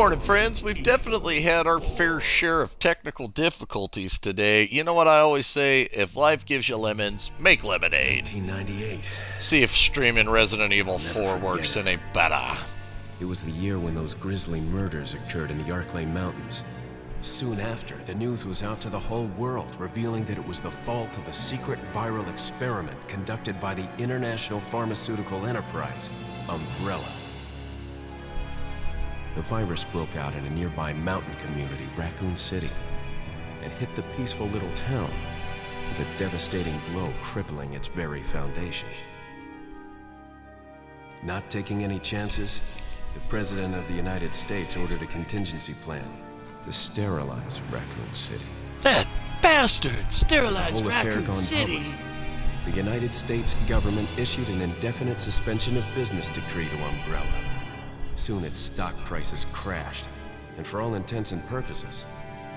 morning, friends. We've definitely had our fair share of technical difficulties today. You know what I always say? If life gives you lemons, make lemonade. 1998. See if streaming Resident Evil 4 works any better. It was the year when those grisly murders occurred in the Arklay Mountains. Soon after, the news was out to the whole world, revealing that it was the fault of a secret viral experiment conducted by the international pharmaceutical enterprise, Umbrella. The virus broke out in a nearby mountain community, Raccoon City, and hit the peaceful little town with a devastating blow crippling its very foundation. Not taking any chances, the President of the United States ordered a contingency plan to sterilize Raccoon City. That bastard sterilized The whole affair Raccoon gone City. public. The United States government issued an indefinite suspension of business decree to Umbrella. Soon its stock prices crashed, and for all intents and purposes,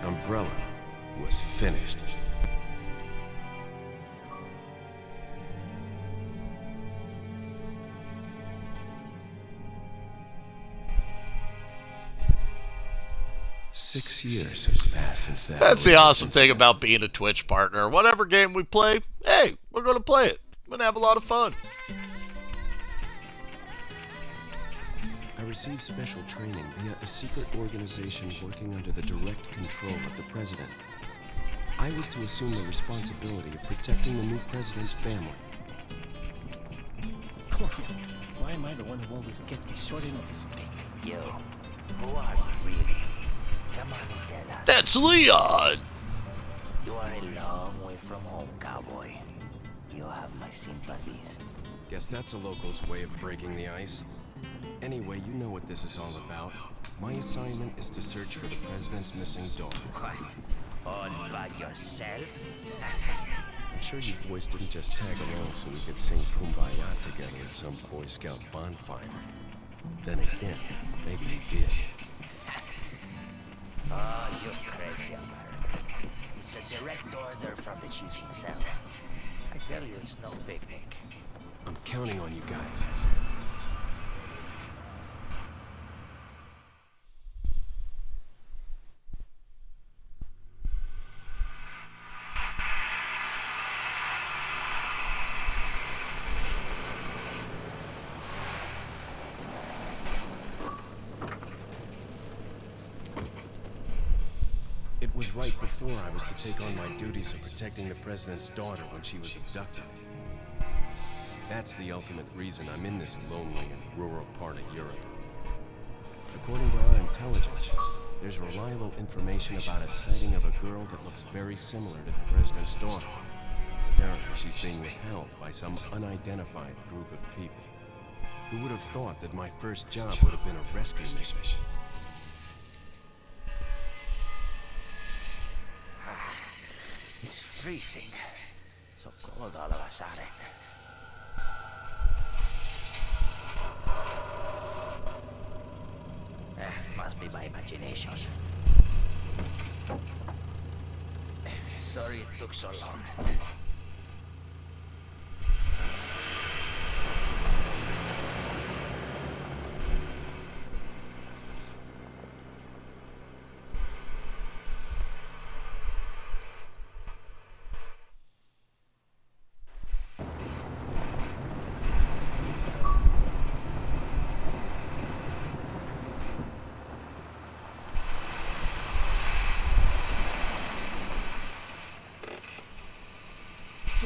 Umbrella was finished. Six years have passed since that. That's the awesome thing about being a Twitch partner. Whatever game we play, hey, we're going to play it. We're going to have a lot of fun. I received special training via a secret organization working under the direct control of the president. I was to assume the responsibility of protecting the new president's family. Come on. Why am I the one who always gets the short end of the stick? Yo, who are you really? Come on and tell us. That's Leon. You are a long way from home, cowboy. You have my sympathies. Guess that's a local's way of breaking the ice. Anyway, you know what this is all about. My assignment is to search for the president's missing daughter. What? All by yourself? I'm sure you boys didn't just tag along so we could sing Kumbaya together at some Boy Scout bonfire. Then again, maybe you did. Oh, you crazy American. It's a direct order from the chief himself. I tell you, it's no picnic. I'm counting on you guys. It was right before I was to take on my duties of protecting the president's daughter when she was abducted. That's the ultimate reason I'm in this lonely and rural part of Europe. According to our intelligence, there's reliable information about a sighting of a girl that looks very similar to the president's daughter. Apparently, she's being withheld by some unidentified group of people. Who would have thought that my first job would have been a rescue mission? It's freezing. So cold all of a sudden. Must be my imagination. Sorry it took so long.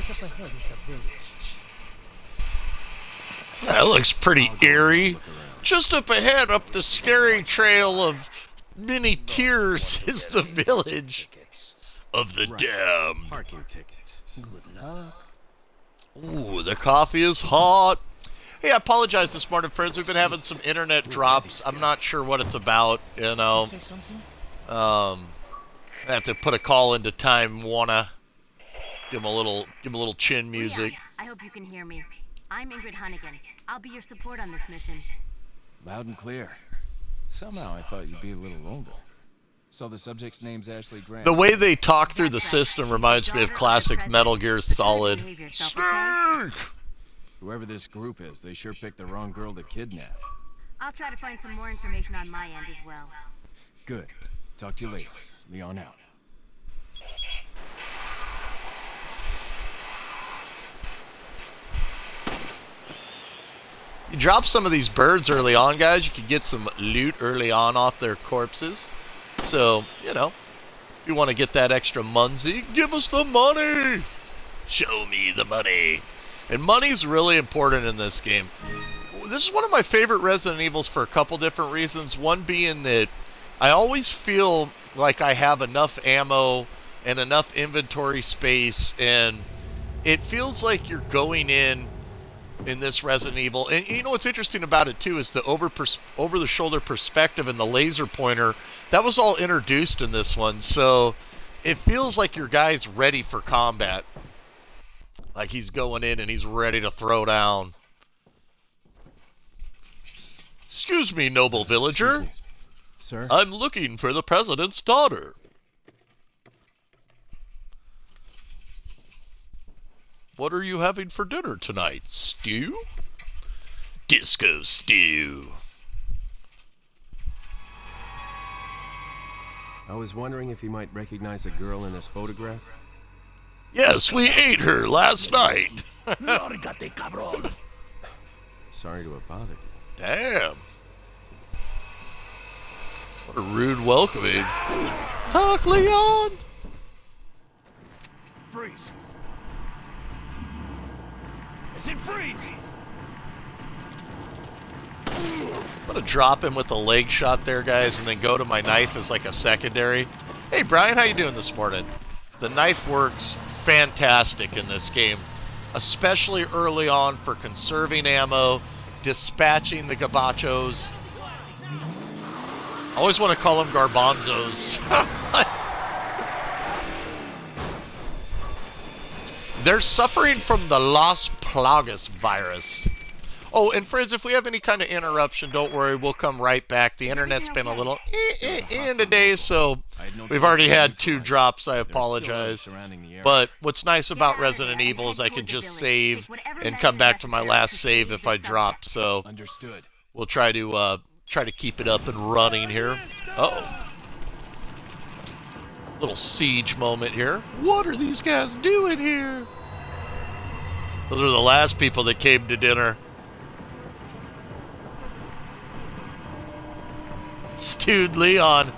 Just up ahead is the village. That looks pretty eerie. Just up ahead, up the scary trail of many tears, is the village of the damned. Parking tickets. Good luck. Ooh, the coffee is hot. Hey, I apologize this morning, friends. We've been having some internet drops. I'm not sure what it's about, you know. Say something? I have to put a call into Time Warner. Give him a little chin music. Leon, I hope you can hear me. I'm Ingrid Hunnigan. I'll be your support on this mission. Loud and clear. Somehow I thought you'd be a little older. So the subject's name's Ashley Graham. The way they talk through the system reminds me of classic Metal Gear Solid. Snake! Whoever this group is, they sure picked the wrong girl to kidnap. I'll try to find some more information on my end as well. Good. Talk to you later. Leon out. You drop some of these birds early on, guys, you could get some loot early on off their corpses. So, you know, if you want to get that extra munsey, give us the money! Show me the money! And money's really important in this game. This is one of my favorite Resident Evils for a couple different reasons. One being that I always feel like I have enough ammo and enough inventory space, and it feels like you're going in this Resident Evil. And you know what's interesting about it too is the over the shoulder perspective and the laser pointer. That was all introduced in this one, so it feels like your guy's ready for combat. Like he's going in and he's ready to throw down. Excuse me, noble villager. Excuse me. Sir? I'm looking for the president's daughter. What are you having for dinner tonight? Stew? Disco stew. I was wondering if you might recognize a girl in this photograph. Yes, we ate her last night. Lárgate, cabrón. Sorry to have bothered you. Damn. What a rude welcoming. Talk, Leon. Freeze. I said freeze. I'm going to drop him with a leg shot there, guys, and then go to my knife as like a secondary. Hey, Brian, how you doing this morning? The knife works fantastic in this game, especially early on for conserving ammo, dispatching the gabachos. I always want to call them garbanzos. They're suffering from the Las Plagas virus. Oh, and friends, if we have any kind of interruption, don't worry, we'll come right back. The internet's been a little in today, so we've already had 2 drops. I apologize. But what's nice about Resident Evil is I can just save and come back to my last save if I drop. So Understood. we'll try to keep it up and running here. Uh-oh. Little siege moment here. What are these guys doing here? Those are the last people that came to dinner. Stewed Leon.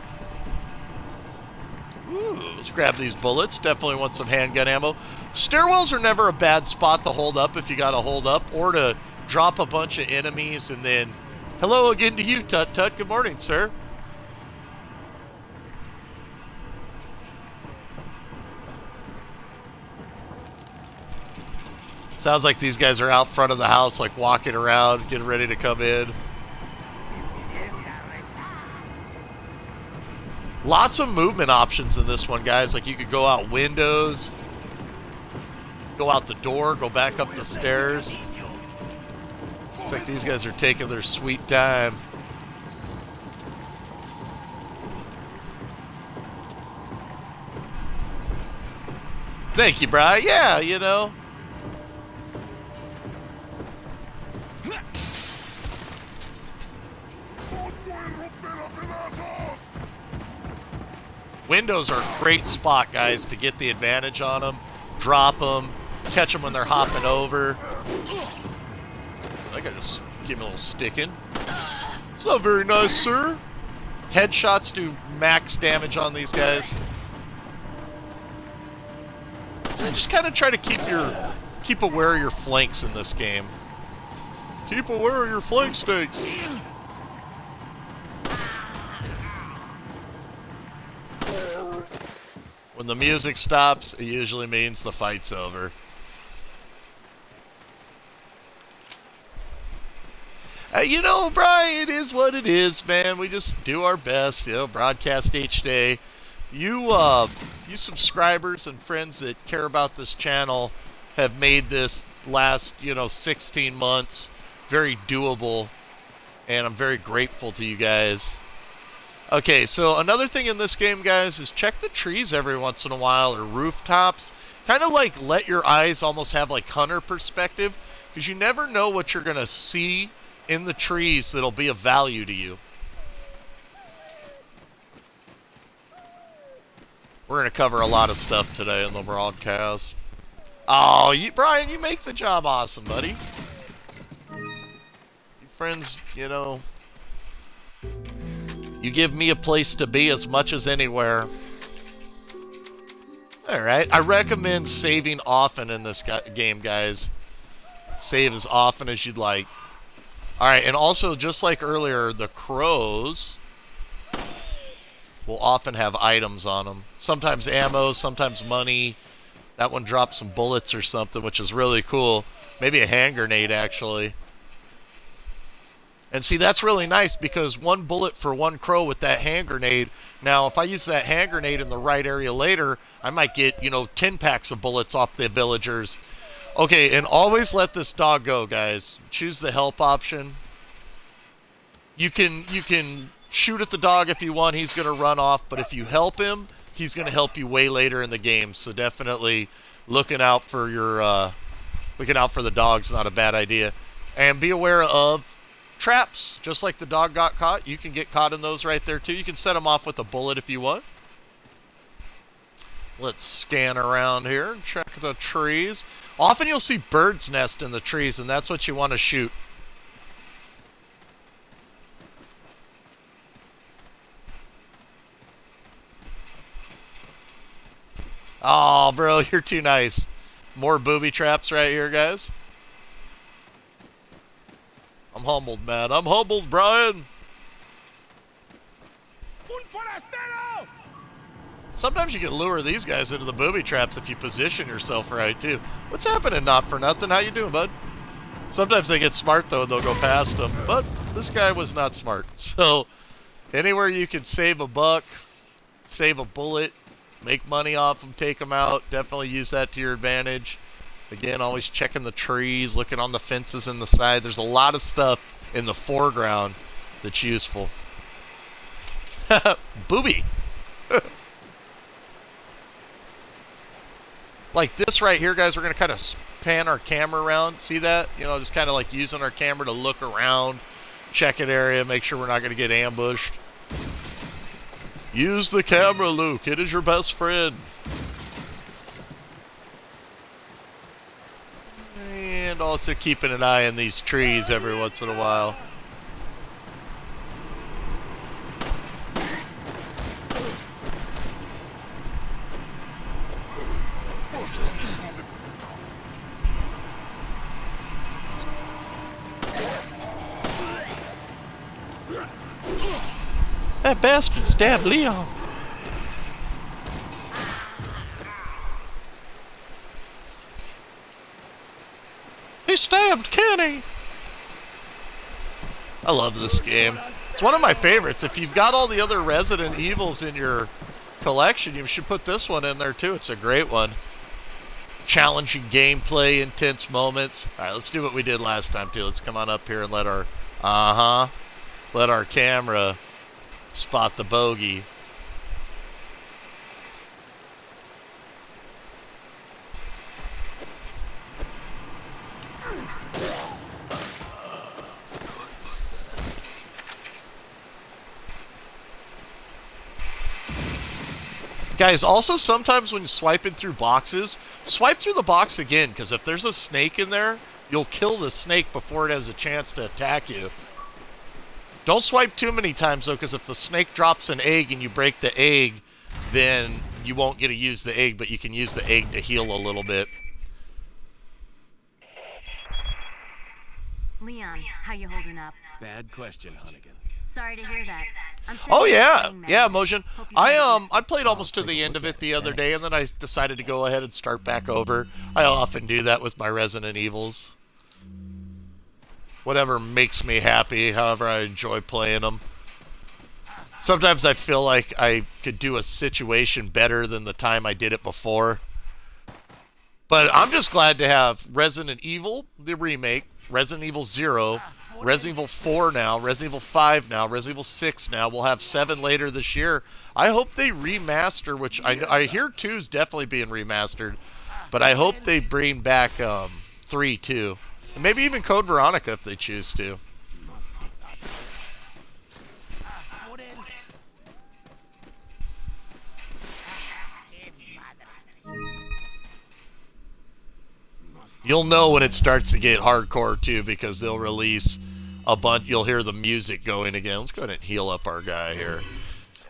Ooh, let's grab these bullets. Definitely want some handgun ammo. Stairwells are never a bad spot to hold up if you got to hold up, or to drop a bunch of enemies and then... Hello again to you, Tut Tut. Good morning, sir. Sounds like these guys are out front of the house, like walking around, getting ready to come in. Lots of movement options in this one, guys. Like you could go out windows, go out the door, go back up the stairs. Looks like these guys are taking their sweet time. Thank you, Brian. Yeah, you know. Windows are a great spot, guys, to get the advantage on them. Drop them, catch them when they're hopping over. I think I just give him a little sticking. It's not very nice, sir. Headshots do max damage on these guys. And just kind of try to keep aware of your flanks in this game. Keep aware of your flank stakes. When the music stops, it usually means the fight's over. You know, Brian, it is what it is, man. We just do our best, you know, broadcast each day. You subscribers and friends that care about this channel have made this last, 16 months very doable, and I'm very grateful to you guys. Okay, so another thing in this game, guys, is check the trees every once in a while, or rooftops. Kind of like let your eyes almost have like hunter perspective, because you never know what you're going to see in the trees that'll be of value to you. We're going to cover a lot of stuff today in the broadcast. Oh, Brian, you make the job awesome, buddy. You friends, you know, you give me a place to be as much as anywhere. Alright, I recommend saving often in this game, guys. Save as often as you'd like. Alright, and also, just like earlier, the crows will often have items on them. Sometimes ammo, sometimes money. That one drops some bullets or something, which is really cool. Maybe a hand grenade, actually. And see, that's really nice because 1 bullet for 1 crow with that hand grenade. Now, if I use that hand grenade in the right area later, I might get, 10 packs of bullets off the villagers. Okay, and always let this dog go, guys. Choose the help option. You can shoot at the dog if you want. He's going to run off. But if you help him, he's going to help you way later in the game. So definitely looking out for the dog's not a bad idea. And be aware of traps. Just like the dog got caught, you can get caught in those right there too. You can set them off with a bullet if you want. Let's scan around here and check the trees. Often you'll see birds nest in the trees, and that's what you want to shoot. Oh, bro, you're too nice. More booby traps right here, guys. I'm humbled, man. I'm humbled, Brian. Sometimes you can lure these guys into the booby traps if you position yourself right, too. What's happening, Not For Nothing? How you doing, bud? Sometimes they get smart, though, and they'll go past them. But this guy was not smart. So, anywhere you can save a buck, save a bullet, make money off them, take them out, definitely use that to your advantage. Again, always checking the trees, looking on the fences in the side. There's a lot of stuff in the foreground that's useful. Booby! Like this right here, guys, we're going to kind of pan our camera around. See that? Just kind of like using our camera to look around, check an area, make sure we're not going to get ambushed. Use the camera, Luke. It is your best friend. And also keeping an eye on these trees every once in a while. That bastard stabbed Leon. He stabbed Kenny. I love this game. It's one of my favorites. If you've got all the other Resident Evils in your collection, you should put this one in there too. It's a great one. Challenging gameplay, intense moments. Alright, let's do what we did last time too. Let's come on up here and let our camera spot the bogey. Guys, also sometimes when swiping through boxes, swipe through the box again, because if there's a snake in there, you'll kill the snake before it has a chance to attack you. Don't swipe too many times, though, because if the snake drops an egg and you break the egg, then you won't get to use the egg, but you can use the egg to heal a little bit. Leon, how you holding up? Bad question, Hunnigan. Sorry to hear that. I'm sorry Oh for yeah, saying that. yeah, Motion. Hope you feel I played almost to the end of it the other day, and then I decided to go ahead and start back over. I often do that with my Resident Evils. Whatever makes me happy, however I enjoy playing them. Sometimes I feel like I could do a situation better than the time I did it before. But I'm just glad to have Resident Evil, the remake, Resident Evil 0, Resident Evil 4 now, Resident Evil 5 now, Resident Evil 6 now. We'll have 7 later this year. I hope they remaster, which I hear 2 is definitely being remastered. But I hope they bring back 3 too. And maybe even Code Veronica if they choose to. You'll know when it starts to get hardcore too, because they'll release a bunch. You'll hear the music going again. Let's go ahead and heal up our guy here.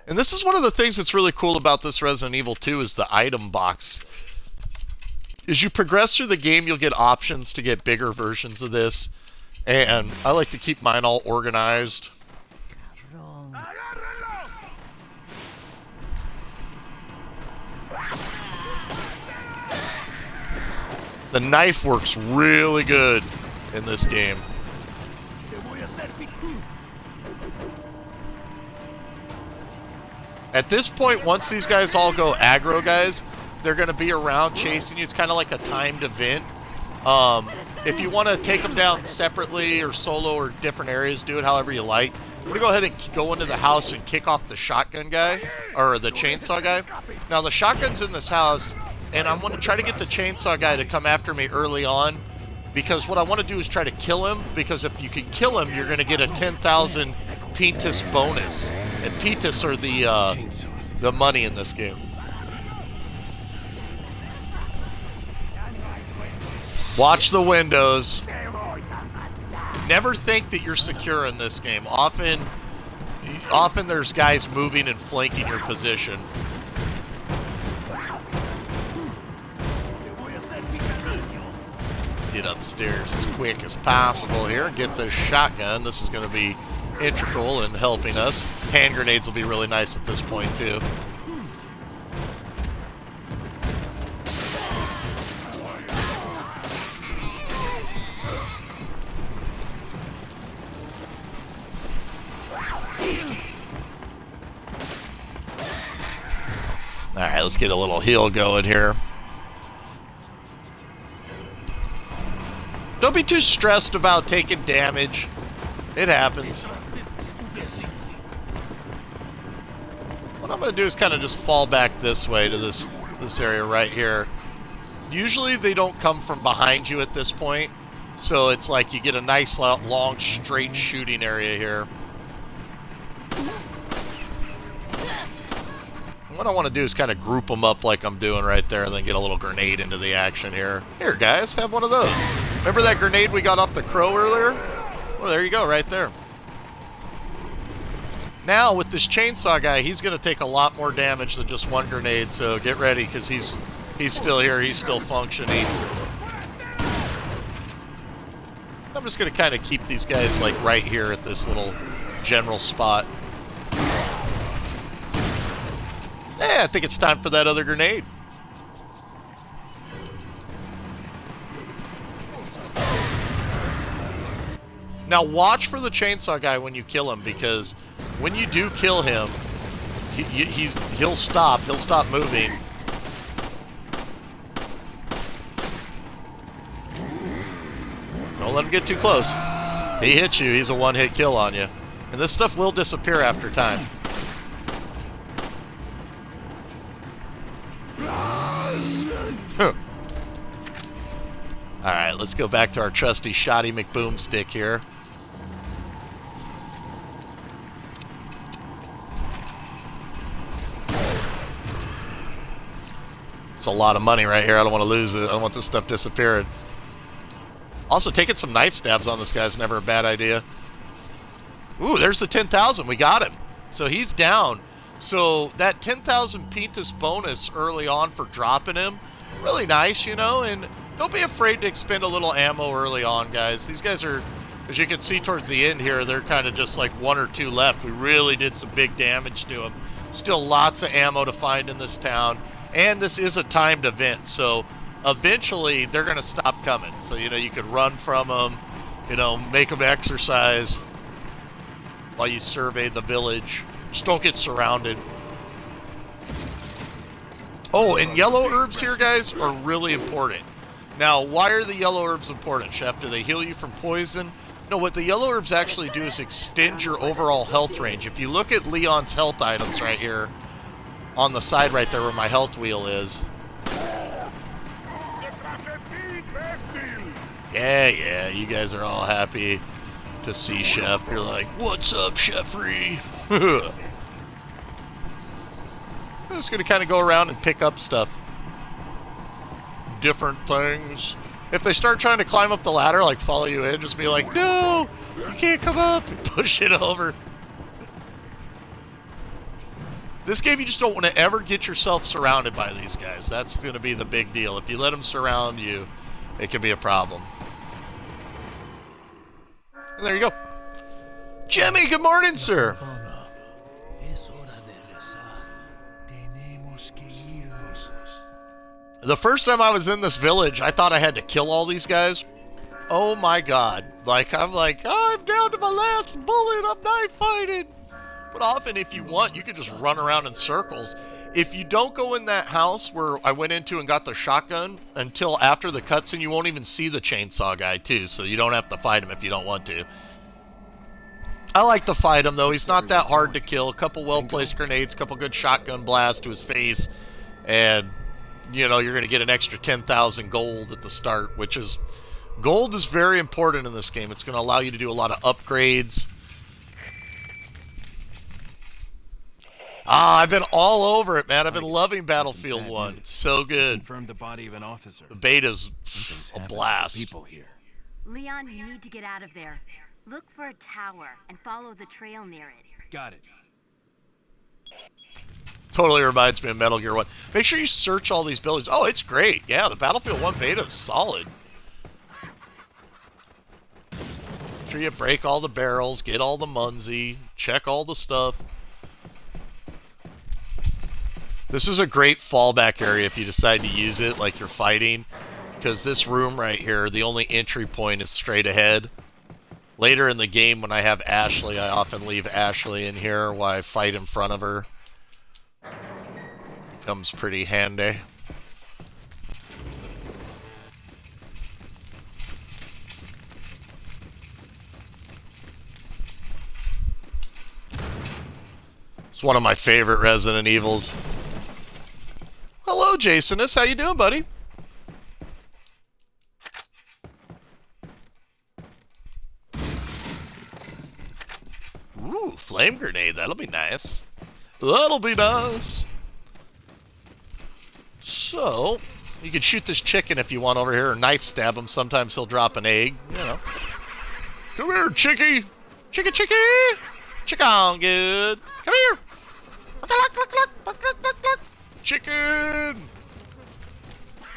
And this is one of the things that's really cool about this Resident Evil 2 is the item box. As you progress through the game, you'll get options to get bigger versions of this. And I like to keep mine all organized. The knife works really good in this game. At this point, once these guys all go aggro, guys, they're going to be around chasing you. It's kind of like a timed event. If you want to take them down separately or solo or different areas, do it however you like. I'm going to go ahead and go into the house and kick off the shotgun guy, or the chainsaw guy. Now, the shotgun's in this house, and I'm going to try to get the chainsaw guy to come after me early on, because what I want to do is try to kill him, because if you can kill him, you're going to get a 10,000 Pintus bonus. And Pintus are the money in this game. Watch the windows. Never think that you're secure in this game. Often there's guys moving and flanking your position. Get upstairs as quick as possible here. Get this shotgun. This is going to be integral in helping us. Hand grenades will be really nice at this point too. Alright, let's get a little heal going here. Don't be too stressed about taking damage. It happens. What I'm going to do is kind of just fall back this way to this area right here. Usually they don't come from behind you at this point. So it's like you get a nice long straight shooting area here. What I want to do is kind of group them up like I'm doing right there and then get a little grenade into the action here. Here, guys, have one of those. Remember that grenade we got off the crow earlier? Well, there you go, right there. Now, with this chainsaw guy, he's going to take a lot more damage than just one grenade, so get ready, because he's still here, he's still functioning. I'm just going to kind of keep these guys, like, right here at this little general spot. I think it's time for that other grenade. Now watch for the chainsaw guy when you kill him, because when you do kill him, he'll stop. He'll stop moving. Don't let him get too close. He hits you, he's a one-hit kill on you. And this stuff will disappear after time. Alright, let's go back to our trusty Shoddy McBoomstick here. It's a lot of money right here. I don't want to lose it. I don't want this stuff disappearing. Also, taking some knife stabs on this guy is never a bad idea. Ooh, there's the 10,000. We got him. So he's down. So that 10,000 Pintus bonus early on for dropping him, really nice, you know, and don't be afraid to expend a little ammo early on, guys. These guys are, as you can see towards the end here, they're kind of just like one or two left. We really did some big damage to them. Still lots of ammo to find in this town, and this is a timed event, so eventually they're going to stop coming. So, you know, you could run from them, you know, make them exercise while you survey the village. Just don't get surrounded. Oh, and yellow herbs here, guys, are really important. Now, why are the yellow herbs important, Chef? Do they heal you from poison? No, what the yellow herbs actually do is extend your overall health range. If you look at Leon's health items right here, on the side right there where my health wheel is. Yeah, you guys are all happy to see Chef. You're like, what's up, Chefrey? I'm just going to kind of go around and pick up stuff. Different things. If they start trying to climb up the ladder, like follow you in, just be like, no, you can't come up, and push it over. This game, you just don't want to ever get yourself surrounded by these guys. That's going to be the big deal. If you let them surround you, it can be a problem. And there you go. Jimmy, good morning, sir. The first time I was in this village, I thought I had to kill all these guys. Oh my god. Like, I'm like, oh, I'm down to my last bullet, I'm knife fighting. But often, if you want, you can just run around in circles. If you don't go in that house where I went into and got the shotgun until after the cutscene, you won't even see the chainsaw guy, too. So you don't have to fight him if you don't want to. I like to fight him, though. He's not that hard to kill. A couple well-placed grenades, a couple good shotgun blasts to his face. And, you know, you're going to get an extra 10,000 gold at the start, which is... Gold is very important in this game. It's going to allow you to do a lot of upgrades. Ah, I've been all over it, man. I've been loving Battlefield 1. It's so good. Confirmed the body of an officer. The beta's Something's a happened to blast. people here. Leon, you need to get out of there. Look for a tower and follow the trail near it. Got it. Totally reminds me of Metal Gear 1. Make sure you search all these buildings. Oh, it's great. Yeah, the Battlefield 1 beta is solid. Make sure you break all the barrels, get all the Munzie, check all the stuff. This is a great fallback area if you decide to use it like you're fighting, because this room right here, the only entry point is straight ahead. Later in the game, when I have Ashley, I often leave Ashley in here while I fight in front of her. Comes pretty handy. It's one of my favorite Resident Evils. Hello, Jasonus. How you doing, buddy? Ooh, flame grenade. That'll be nice. That'll be nice. So, you can shoot this chicken if you want over here, or knife stab him. Sometimes he'll drop an egg, you know. Come here, chickie. Chickie, chickie. Chicken good. Come here. Chicken.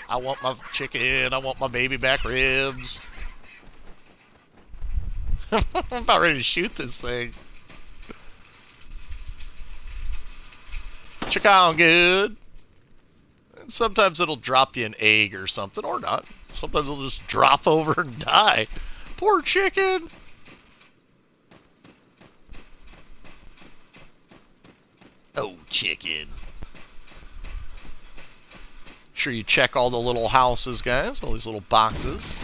I want my chicken. I want my baby back ribs. I'm about ready to shoot this thing. Chicken good. And sometimes it'll drop you an egg or something, or not. Sometimes it'll just drop over and die. Poor chicken. Oh, chicken. Sure you check all the little houses, guys. All these little boxes.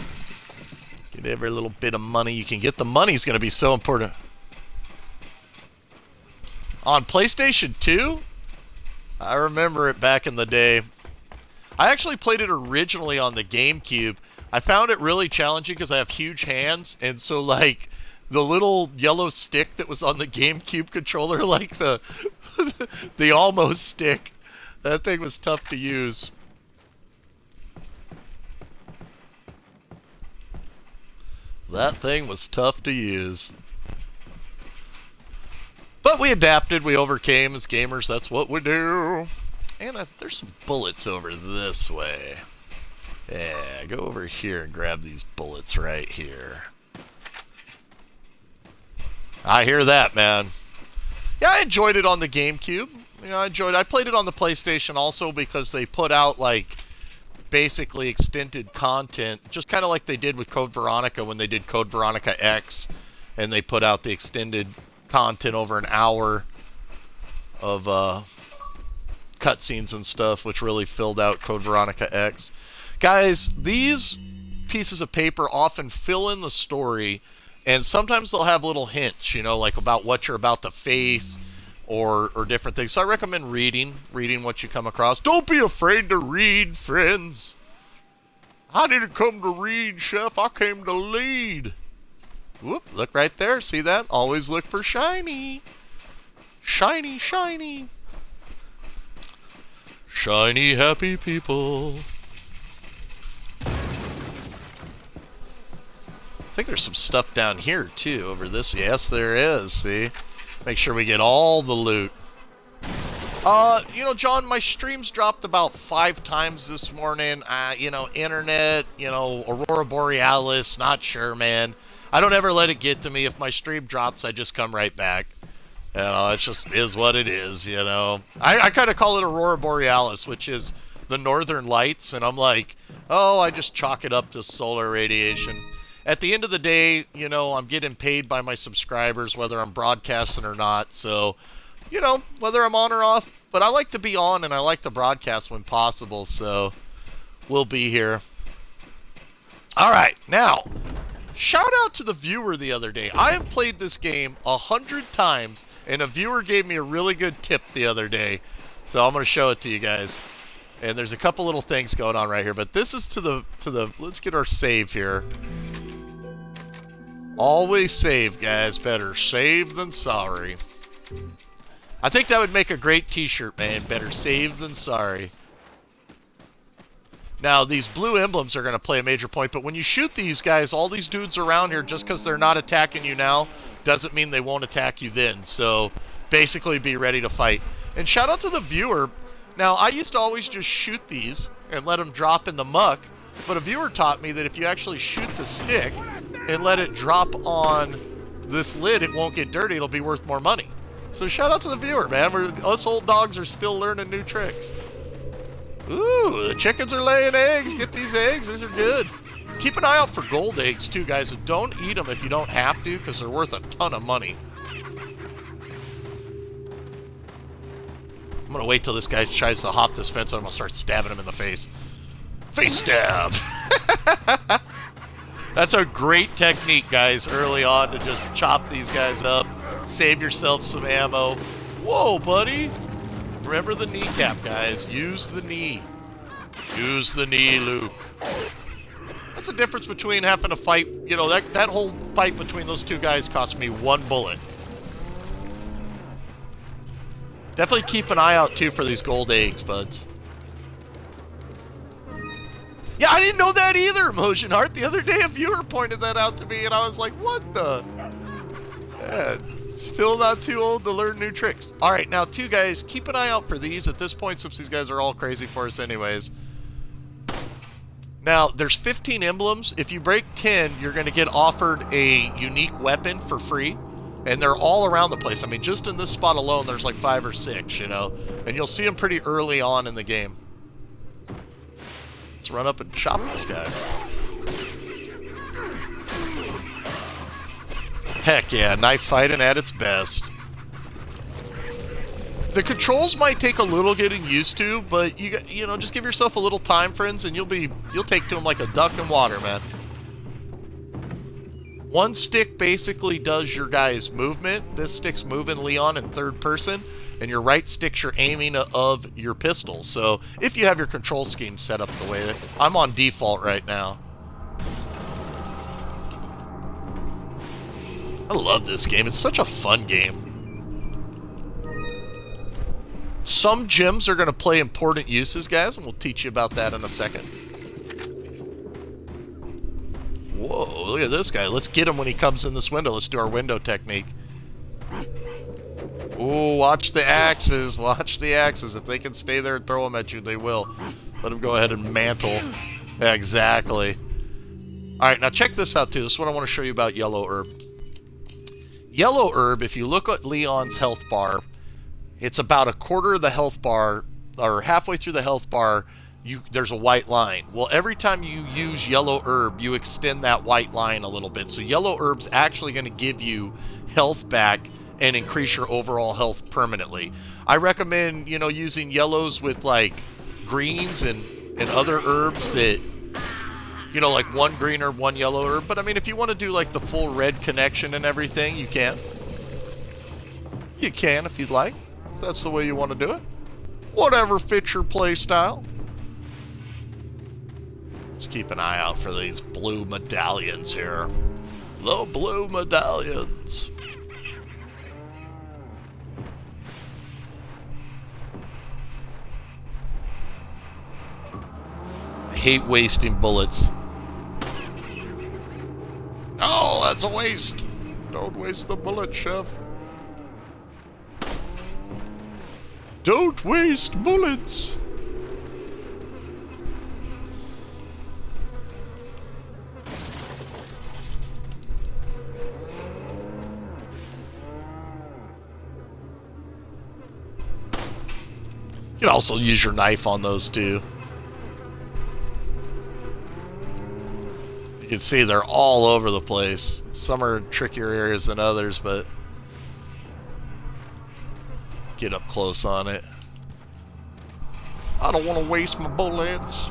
Get every little bit of money you can get. The money's going to be so important. On PlayStation 2? I remember it back in the day. I actually played it originally on the GameCube. I found it really challenging because I have huge hands. And so, like, the little yellow stick that was on the GameCube controller, like the the almost stick, that thing was tough to use. That thing was tough to use. But we adapted, we overcame as gamers, that's what we do. And there's some bullets over this way. Yeah, go over here and grab these bullets right here. I hear that, man. Yeah, I enjoyed it on the GameCube. You know, I played it on the PlayStation also because they put out, like, basically extended content, just kind of like they did with Code Veronica when they did Code Veronica X, and they put out the extended content over an hour of cutscenes and stuff, which really filled out Code Veronica X. Guys, these pieces of paper often fill in the story, and sometimes they'll have little hints, you know, like about what you're about to face or different things. So I recommend reading what you come across. Don't be afraid to read, friends. I didn't come to read, Chef. I came to lead. Whoop, look right there. See that? Always look for shiny. Shiny, shiny. Shiny, happy people. think there's some stuff down here, too, over this. Yes, there is, see? Make sure we get all the loot. You know, John, my streams dropped about 5 times this morning. You know, internet, you know, Aurora Borealis, not sure, man. I don't ever let it get to me. If my stream drops, I just come right back. You know, it just is what it is, you know. I kind of call it Aurora Borealis, which is the northern lights, and I'm like, oh, I just chalk it up to solar radiation. At the end of the day, you know, I'm getting paid by my subscribers, whether I'm broadcasting or not, so, you know, whether I'm on or off. But I like to be on, and I like to broadcast when possible, so we'll be here. All right, now, shout out to the viewer the other day. I have played this game 100 times, and a viewer gave me a really good tip the other day, so I'm going to show it to you guys. And there's a couple little things going on right here, but this is to the let's get our save here. Always save, guys. Better save than sorry. I think that would make a great t-shirt, man. Better save than sorry. Now, these blue emblems are going to play a major point, but when you shoot these guys, all these dudes around here, just because they're not attacking you now, doesn't mean they won't attack you then. So, basically, be ready to fight. And shout out to the viewer. Now, I used to always just shoot these and let them drop in the muck, but a viewer taught me that if you actually shoot the stick and let it drop on this lid, it won't get dirty. It'll be worth more money. So shout out to the viewer, man. Us old dogs are still learning new tricks. Ooh, the chickens are laying eggs. Get these eggs. These are good. Keep an eye out for gold eggs, too, guys. And don't eat them if you don't have to, because they're worth a ton of money. I'm going to wait till this guy tries to hop this fence, and I'm going to start stabbing him in the face. Face stab! That's a great technique, guys, early on to just chop these guys up. Save yourself some ammo. Whoa, buddy. Remember the kneecap, guys. Use the knee. Use the knee, Luke. That's the difference between having to fight. You know, that whole fight between those two guys cost me 1 bullet. Definitely keep an eye out, too, for these gold eggs, buds. Yeah, I didn't know that either, Motion Heart. The other day, a viewer pointed that out to me, and I was like, what the? Yeah, still not too old to learn new tricks. All right, now, too, guys, keep an eye out for these at this point, since these guys are all crazy for us anyways. Now, there's 15 emblems. If you break 10, you're going to get offered a unique weapon for free. And they're all around the place. I mean, just in this spot alone, there's like 5 or 6, you know. And you'll see them pretty early on in the game. Let's run up and chop this guy. Heck yeah, knife fighting at its best. The controls might take a little getting used to, but you know, just give yourself a little time, friends, and you'll take to them like a duck in water, man. One stick basically does your guy's movement. This stick's moving Leon in third person, and your right stick's your aiming of your pistol. So if you have your control scheme set up the way that I'm on default right now. I love this game. It's such a fun game. Some gems are going to play important uses, guys, and we'll teach you about that in a second. Whoa, look at this guy. Let's get him when he comes in this window. Let's do our window technique. Ooh, watch the axes. Watch the axes. If they can stay there and throw them at you, they will. Let them go ahead and mantle. Yeah, exactly. Alright, now check this out, too. This is what I want to show you about Yellow Herb. Yellow Herb, if you look at Leon's health bar, it's about a quarter of the health bar, or halfway through the health bar, there's a white line. Well, every time you use Yellow Herb, you extend that white line a little bit. So Yellow Herb's actually going to give you health back and increase your overall health permanently. I recommend, you know, using yellows with like greens and other herbs that, you know, like 1 green or 1 yellow herb. But I mean, if you want to do like the full red connection and everything, you can. You can if you'd like. If that's the way you want to do it. Whatever fits your play style. Let's keep an eye out for these blue medallions here. The blue medallions. I hate wasting bullets. Oh, that's a waste. Don't waste the bullet, Chef. Don't waste bullets. You can also use your knife on those too. You can see they're all over the place. Some are in trickier areas than others, but get up close on it. I don't want to waste my bullets.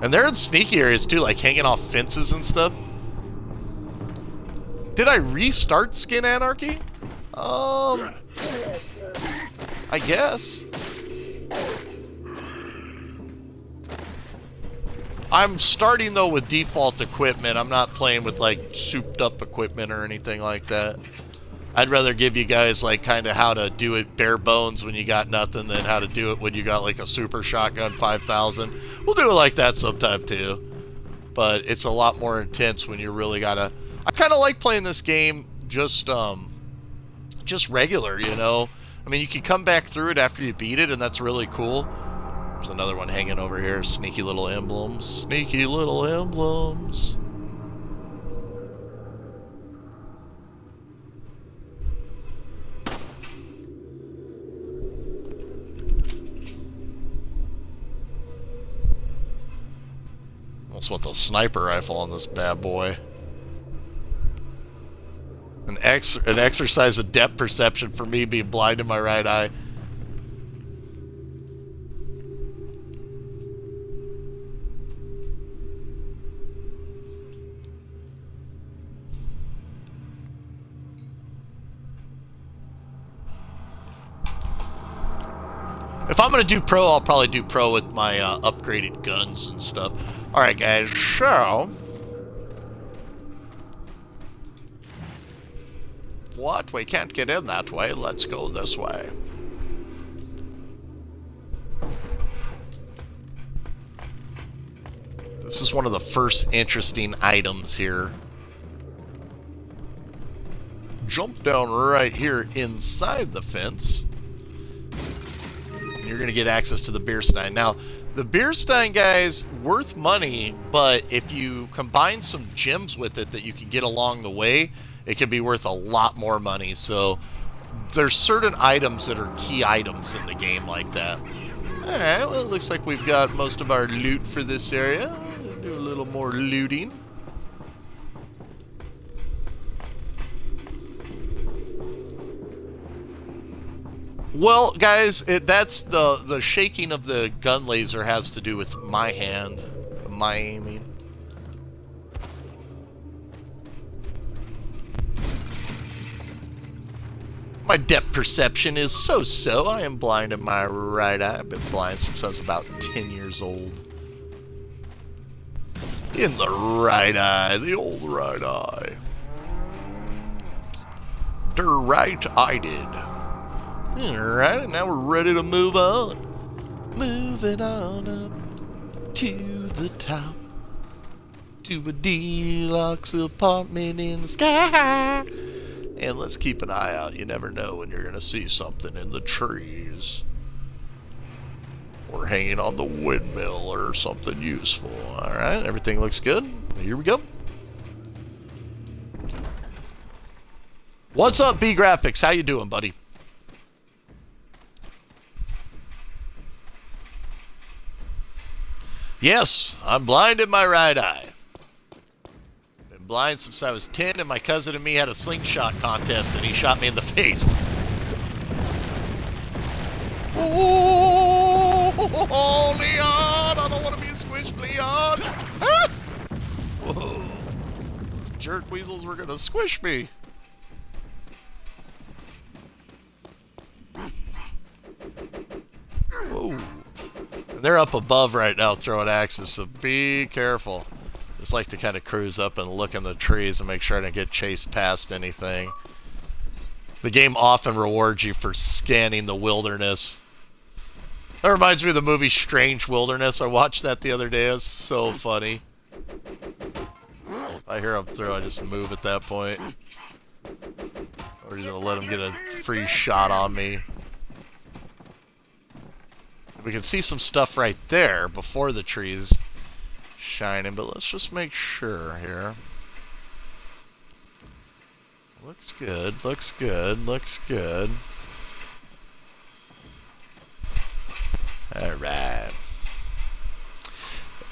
And they're in sneaky areas too, like hanging off fences and stuff. Did I restart Skin Anarchy? I guess. I'm starting though with default equipment. I'm not playing with like souped up equipment or anything like that. I'd rather give you guys like kind of how to do it bare bones when you got nothing than how to do it when you got like a super shotgun 5000. We'll do it like that sometime too. But it's a lot more intense when you really gotta... I kind of like playing this game just regular, you know? I mean, you can come back through it after you beat it, and that's really cool. There's another one hanging over here. Sneaky little emblems. Sneaky little emblems. Almost want the sniper rifle on this bad boy. An exercise of depth perception for me being blind in my right eye. If I'm going to do pro, I'll probably do pro with my upgraded guns and stuff. Alright guys, so... What? We can't get in that way. Let's go this way. This is one of the first interesting items here. Jump down right here inside the fence. You're going to get access to the beer stein. Now, the beer stein, guys, worth money, but if you combine some gems with it that you can get along the way, it can be worth a lot more money. So there's certain items that are key items in the game like that. Alright, well, it looks like we've got most of our loot for this area. We'll do a little more looting. Well, guys, that's the shaking of the gun laser has to do with my hand, my aiming. My depth perception is so-so. I am blind in my right eye. I've been blind since I was about 10 years old. In the right eye, the old right eye. Der right-eyed. Alright, now we're ready to move on. Moving on up to the top. To a deluxe apartment in the sky. And let's keep an eye out. You never know when you're going to see something in the trees. Or hanging on the windmill or something useful. Alright, everything looks good. Here we go. What's up, B Graphics? How you doing, buddy? Yes, I'm blind in my right eye. Been blind since I was 10, and my cousin and me had a slingshot contest, and he shot me in the face. Oh, Leon! I don't want to be squished, Leon! Ah! Whoa. Jerk weasels were gonna squish me. Whoa. And they're up above right now throwing axes, so be careful. Just like to kind of cruise up and look in the trees and make sure I don't get chased past anything. The game often rewards you for scanning the wilderness. That reminds me of the movie Strange Wilderness. I watched that the other day. It was so funny. If I hear him throw, I just move at that point. Or he's gonna let him get a free shot on me. We can see some stuff right there before the trees shining, but let's just make sure here. Looks good, looks good, looks good. Alright.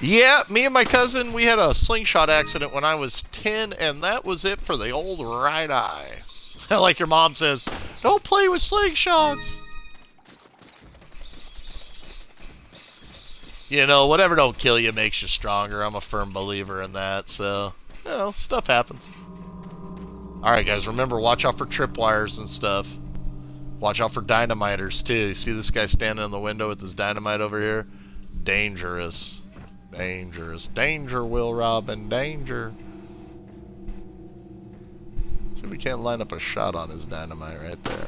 Yeah, me and my cousin, we had a slingshot accident when I was 10, and that was it for the old right eye. Like your mom says, don't play with slingshots. You know, whatever don't kill you makes you stronger. I'm a firm believer in that, so, you know, stuff happens. Alright guys, remember, watch out for tripwires and stuff. Watch out for dynamiters too. You see this guy standing in the window with his dynamite over here? Dangerous. Dangerous. Danger, Will Robin. Danger. See if we can't line up a shot on his dynamite right there.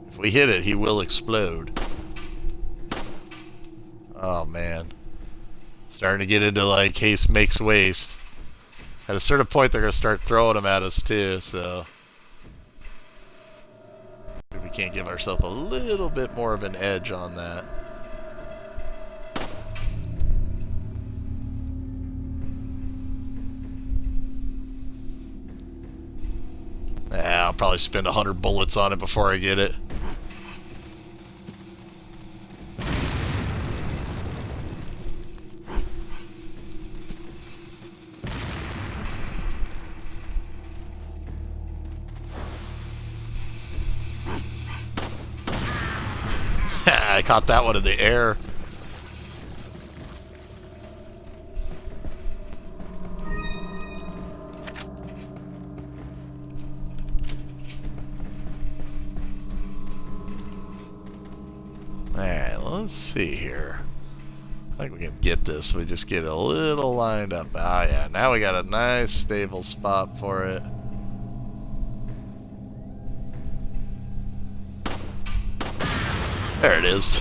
If we hit it, he will explode. Oh man. Starting to get into like haste makes waste. At a certain point, they're going to start throwing them at us too, so. If we can't give ourselves a little bit more of an edge on that. I'll probably spend 100 bullets on it before I get it. I caught that one in the air. Alright, let's see here. I think we can get this. We just get a little lined up. Ah, yeah. Now we got a nice stable spot for it. There it is.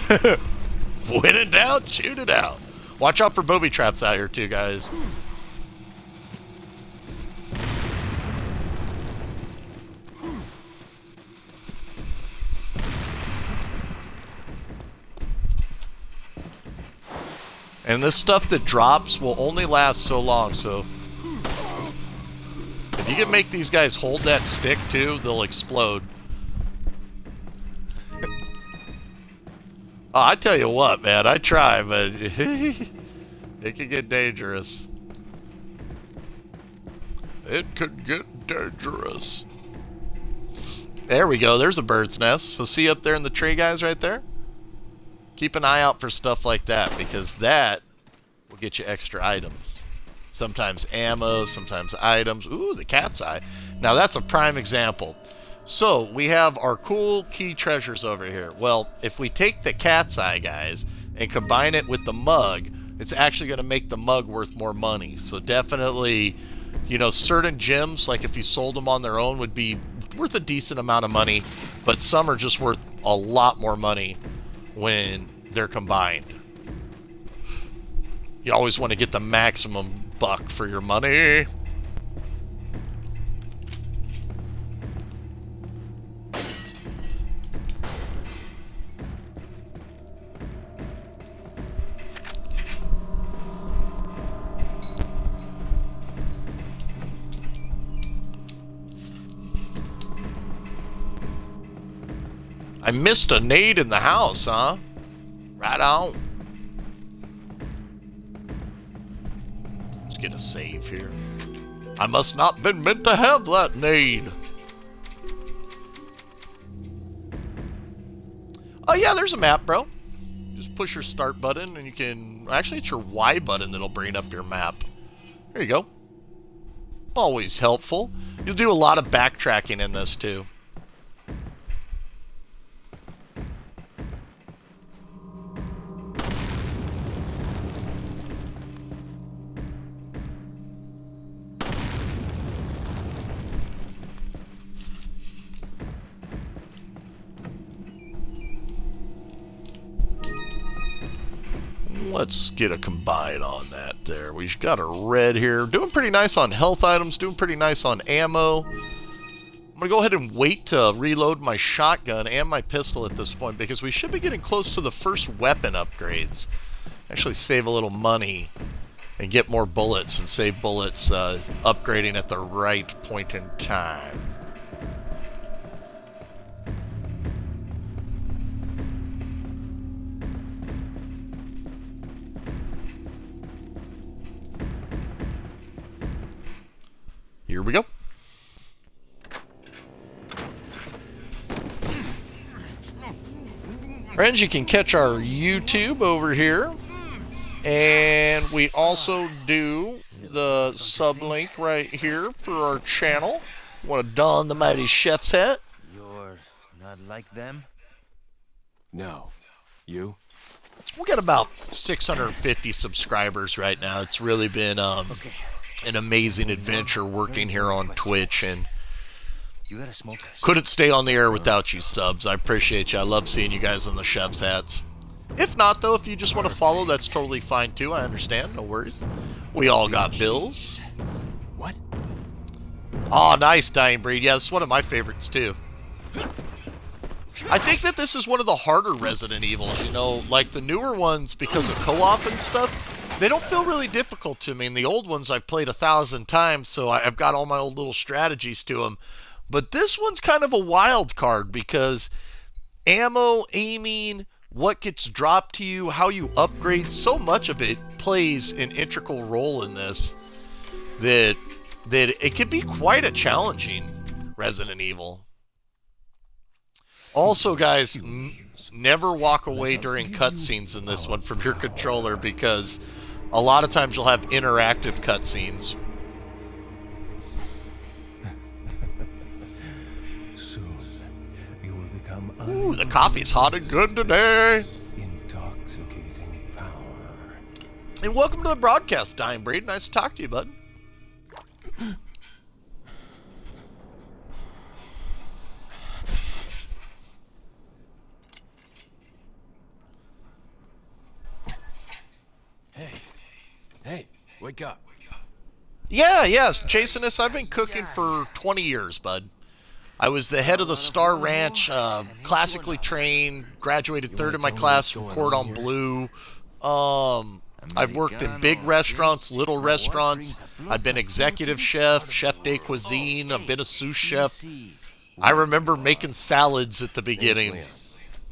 When in doubt, shoot it out. Watch out for booby traps out here too, guys. And this stuff that drops will only last so long, so if you can make these guys hold that stick too, they'll explode. Oh, I tell you what, man, I try, but it can get dangerous. It could get dangerous. There we go, there's a bird's nest. So see up there in the tree, guys, right there? Keep an eye out for stuff like that, because that will get you extra items. Sometimes ammo, sometimes items. Ooh, the cat's eye. Now that's a prime example. So, we have our cool key treasures over here. Well, if we take the cat's eye, guys, and combine it with the mug, it's actually going to make the mug worth more money. So definitely, you know, certain gems, like if you sold them on their own, would be worth a decent amount of money. But some are just worth a lot more money when they're combined. You always want to get the maximum buck for your money. I missed a nade in the house, huh? Right on. Let's get a save here. I must not been meant to have that nade. Oh yeah, there's a map, bro. Just push your start button and you can... Actually, it's your Y button that'll bring up your map. There you go. Always helpful. You'll do a lot of backtracking in this, too. Let's get a combine on that there. We've got a red here. Doing pretty nice on health items. Doing pretty nice on ammo. I'm going to go ahead and wait to reload my shotgun and my pistol at this point because we should be getting close to the first weapon upgrades. Actually save a little money and get more bullets and save bullets upgrading at the right point in time. Here we go. Friends, you can catch our YouTube over here. And we also do the sub link right here for our channel. Want to don the mighty chef's hat? You're not like them? No. You? We got about 650 subscribers right now. It's really been an amazing adventure working here on Twitch, and You gotta smoke. couldn't stay on the air without you subs. I appreciate you. I love seeing you guys in the chef's hats. If not, though, if you just want to follow, that's totally fine, too. I understand. No worries. We all got bills. What? Oh, nice, Dying Breed. Yeah, it's one of my favorites, too. I think that this is one of the harder Resident Evils, you know. Like, the newer ones, because of co-op and stuff, they don't feel really difficult to me. And the old ones I've played 1,000 times, so I've got all my old little strategies to them. But this one's kind of a wild card, because ammo, aiming, what gets dropped to you, how you upgrade, so much of it plays an integral role in this that it can be quite a challenging Resident Evil. Also, guys, never walk away during cutscenes in this one from your controller, because a lot of times you'll have interactive cutscenes. Soon, you will become Ooh, the coffee's hot and good today. intoxicating power. And welcome to the broadcast, Dying Breed. Nice to talk to you, bud. Hey, wake up. Yeah, yes, Jasonus, I've been cooking for 20 years, bud. I was the head of the Star Ranch, classically trained, graduated third in my class from Cordon Bleu. I've worked in big restaurants, little restaurants. I've been executive chef, chef de cuisine. I've been a sous chef. I remember making salads at the beginning,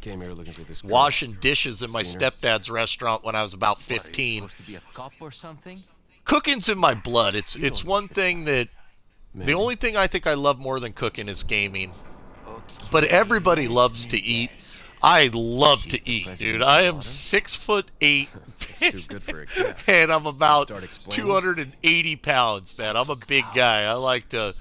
Came here looking for this girl. washing dishes in my Seen her? stepdad's restaurant when I was about 15. Supposed to be a cop or something? Cooking's in my blood. It's one thing that the only thing I think I love more than cooking is gaming. But everybody loves to eat. I love to eat, dude. I am 6'8", That's too good for a guess. and I'm about Start explaining? 280 pounds, man. I'm a big guy. I like to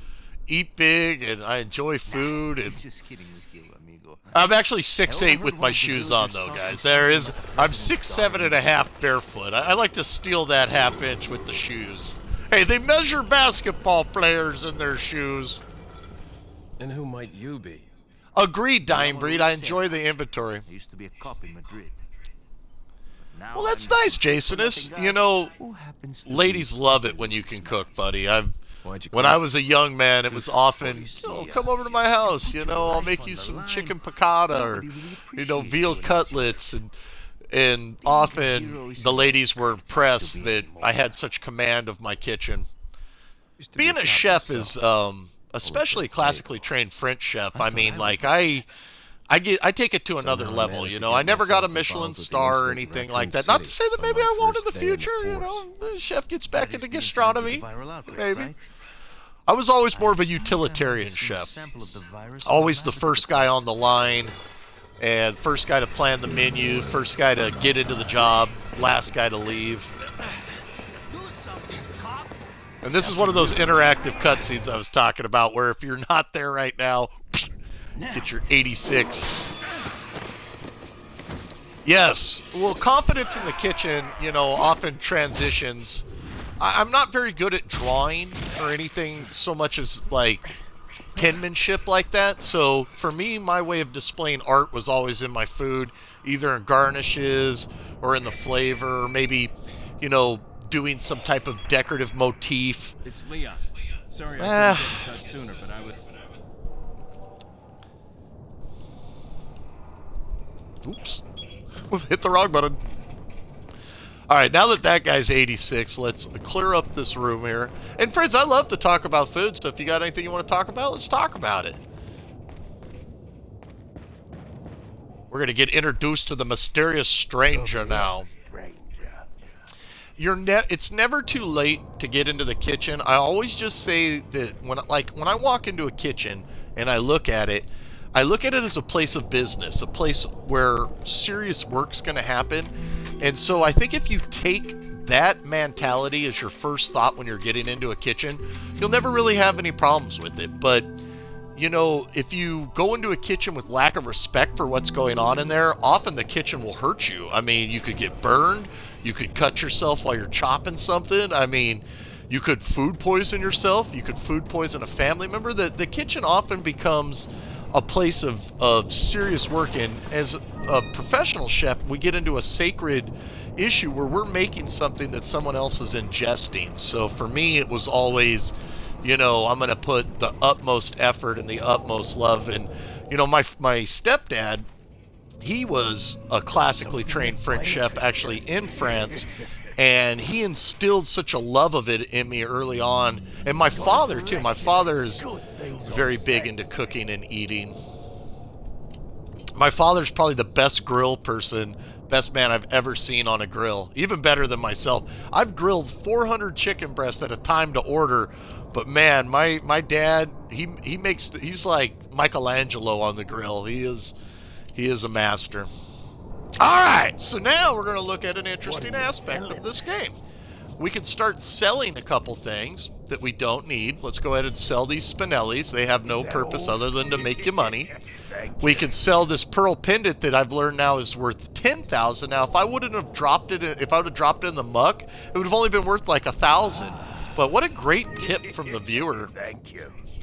eat big, and I enjoy food. And Just kidding with you, amigo. I'm actually 6'8" with my shoes on, though, guys. I'm 6'7.5" barefoot. I like to steal that half-inch with the shoes. Hey, they measure basketball players in their shoes. And who might you be? Agreed, Dying Breed. I enjoy the inventory. I used to be a cop in Madrid. Now Well, that's I'm nice, Jasonus. nothing You know, who happens to ladies be love it when you can cook, buddy. Why'd you When quit? I was a young man, it was often, come over to my house, I'll make you some chicken piccata or, veal cutlets. And often the ladies were impressed that I had such command of my kitchen. Used to be Being a cop chef myself. is, especially a classically trained French chef, I mean, like, I take it to another Somehow I level, managed to I get never got a myself Michelin involved with the star or instant anything Raccoon like that. Not to say City that maybe on I my won't in the first day in the future, force. the chef gets back into That is the gastronomy, incident with the viral outbreak, maybe. right? I was always more of a I utilitarian have some chef. sample of the virus Always the from first guy on the line, and first guy to plan the menu, first guy to get into the job, last guy to leave. And this is one of those interactive cutscenes I was talking about, where if you're not there right now, get your 86. Yes, well, confidence in the kitchen, often transitions. I'm not very good at drawing or anything so much as, like, penmanship like that. So, for me, my way of displaying art was always in my food, either in garnishes or in the flavor, or maybe, you know, doing some type of decorative motif. It's Leon. Sorry I couldn't get in touch sooner, but I would... Oops. Hit the wrong button. Alright, now that that guy's 86, let's clear up this room here. And friends, I love to talk about food, so if you got anything you want to talk about, let's talk about it. We're going to get introduced to the mysterious stranger now. It's never too late to get into the kitchen. I always just say that when I walk into a kitchen and I look at it as a place of business, a place where serious work's going to happen. And so I think if you take that mentality as your first thought when you're getting into a kitchen, you'll never really have any problems with it. But, you know, if you go into a kitchen with lack of respect for what's going on in there, often the kitchen will hurt you. I mean, you could get burned. You could cut yourself while you're chopping something. I mean, you could food poison yourself. You could food poison a family member. The kitchen often becomes a place of serious work. And as a professional chef, we get into a sacred issue where we're making something that someone else is ingesting. So for me, it was always, you know, I'm going to put the utmost effort and the utmost love. And, you know, my stepdad, he was a classically trained French chef actually in France, and he instilled such a love of it in me early on. And my father too. My father is very big into cooking and eating. My father's probably the best grill person, best man I've ever seen on a grill, even better than myself. I've grilled 400 chicken breasts at a time to order, but man, my dad, he's like Michelangelo on the grill. He is a master. Alright, so now we're going to look at an interesting aspect of this game. We can start selling a couple things that we don't need. Let's go ahead and sell these Spinellis. They have no purpose other than to make you money. We could sell this pearl pendant that I've learned now is worth 10,000. Now, if I would have dropped it in the muck, it would have only been worth like 1,000. But what a great tip from the viewer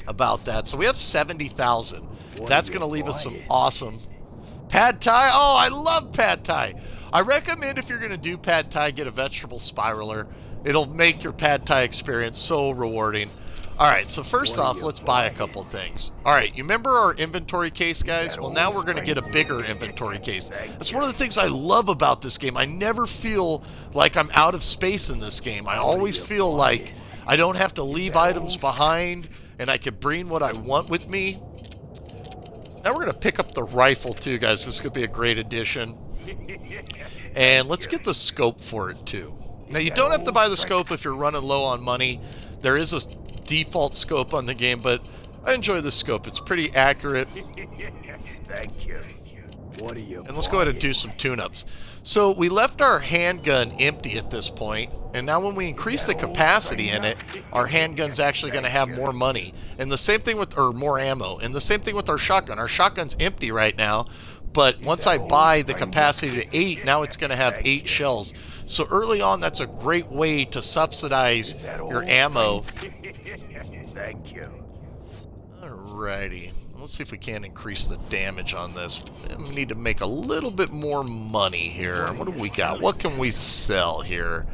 about that. So we have 70,000. That's going to leave us some awesome Pad Thai. Oh, I love Pad Thai. I recommend if you're going to do Pad Thai, get a vegetable spiraler. It'll make your Pad Thai experience so rewarding. All right, so first off, let's buy a couple things. All right, you remember our inventory case, guys? Well, now we're going to get a bigger inventory case. That's one of the things I love about this game. I never feel like I'm out of space in this game. I always feel like I don't have to leave items behind, and I can bring what I want with me. Now we're going to pick up the rifle too, guys. This could be a great addition. And let's get the scope for it too. Now you don't have to buy the scope if you're running low on money. There is a default scope on the game, but I enjoy the scope. It's pretty accurate. Thank you. What are you? And let's go ahead and do some tune-ups. So we left our handgun empty at this point, and now when we increase the capacity in it, our handgun's actually going to have more money. And the same thing with, or more ammo. And the same thing with our shotgun. Our shotgun's empty right now, but once I buy the capacity to 8, now it's going to have 8 shells. So early on, that's a great way to subsidize your ammo. Thank you. Alrighty. Let's see if we can increase the damage on this. We need to make a little bit more money here. What do we got? What can we sell here?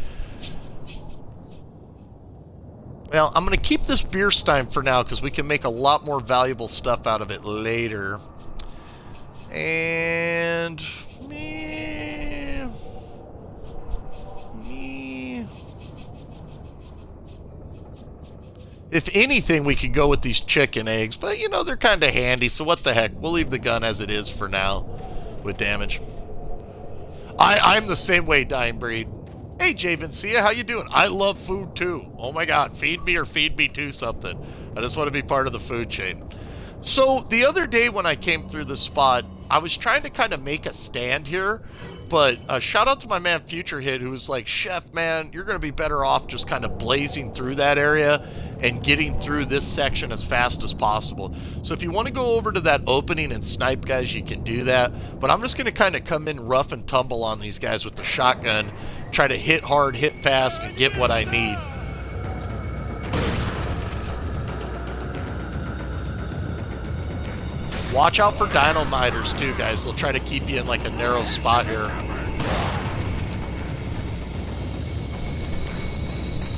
Well, I'm going to keep this beer stein for now because we can make a lot more valuable stuff out of it later. And... If anything, we could go with these chicken eggs, but you know, they're kind of handy, so what the heck. We'll leave the gun as it is for now with damage. I'm the same way, Dying Breed. Hey, Javencia, how you doing? I love food too. Oh my god, feed me or feed me to something. I just want to be part of the food chain. So the other day when I came through this spot, I was trying to kind of make a stand here, but shout out to my man Future Hit, who was like, Chef, man, you're going to be better off just kind of blazing through that area and getting through this section as fast as possible. So if you want to go over to that opening and snipe, guys, you can do that. But I'm just going to kind of come in rough and tumble on these guys with the shotgun, try to hit hard, hit fast, and get what I need. Watch out for dynamiters too, guys. They'll try to keep you in like a narrow spot here.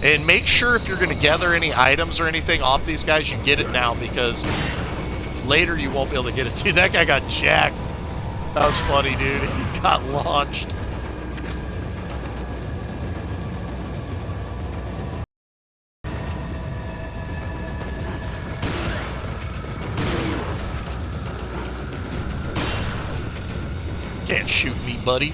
And make sure if you're going to gather any items or anything off these guys, you get it now, because later you won't be able to get it. Dude, that guy got jacked. That was funny, dude. He got launched. Can't shoot me, buddy.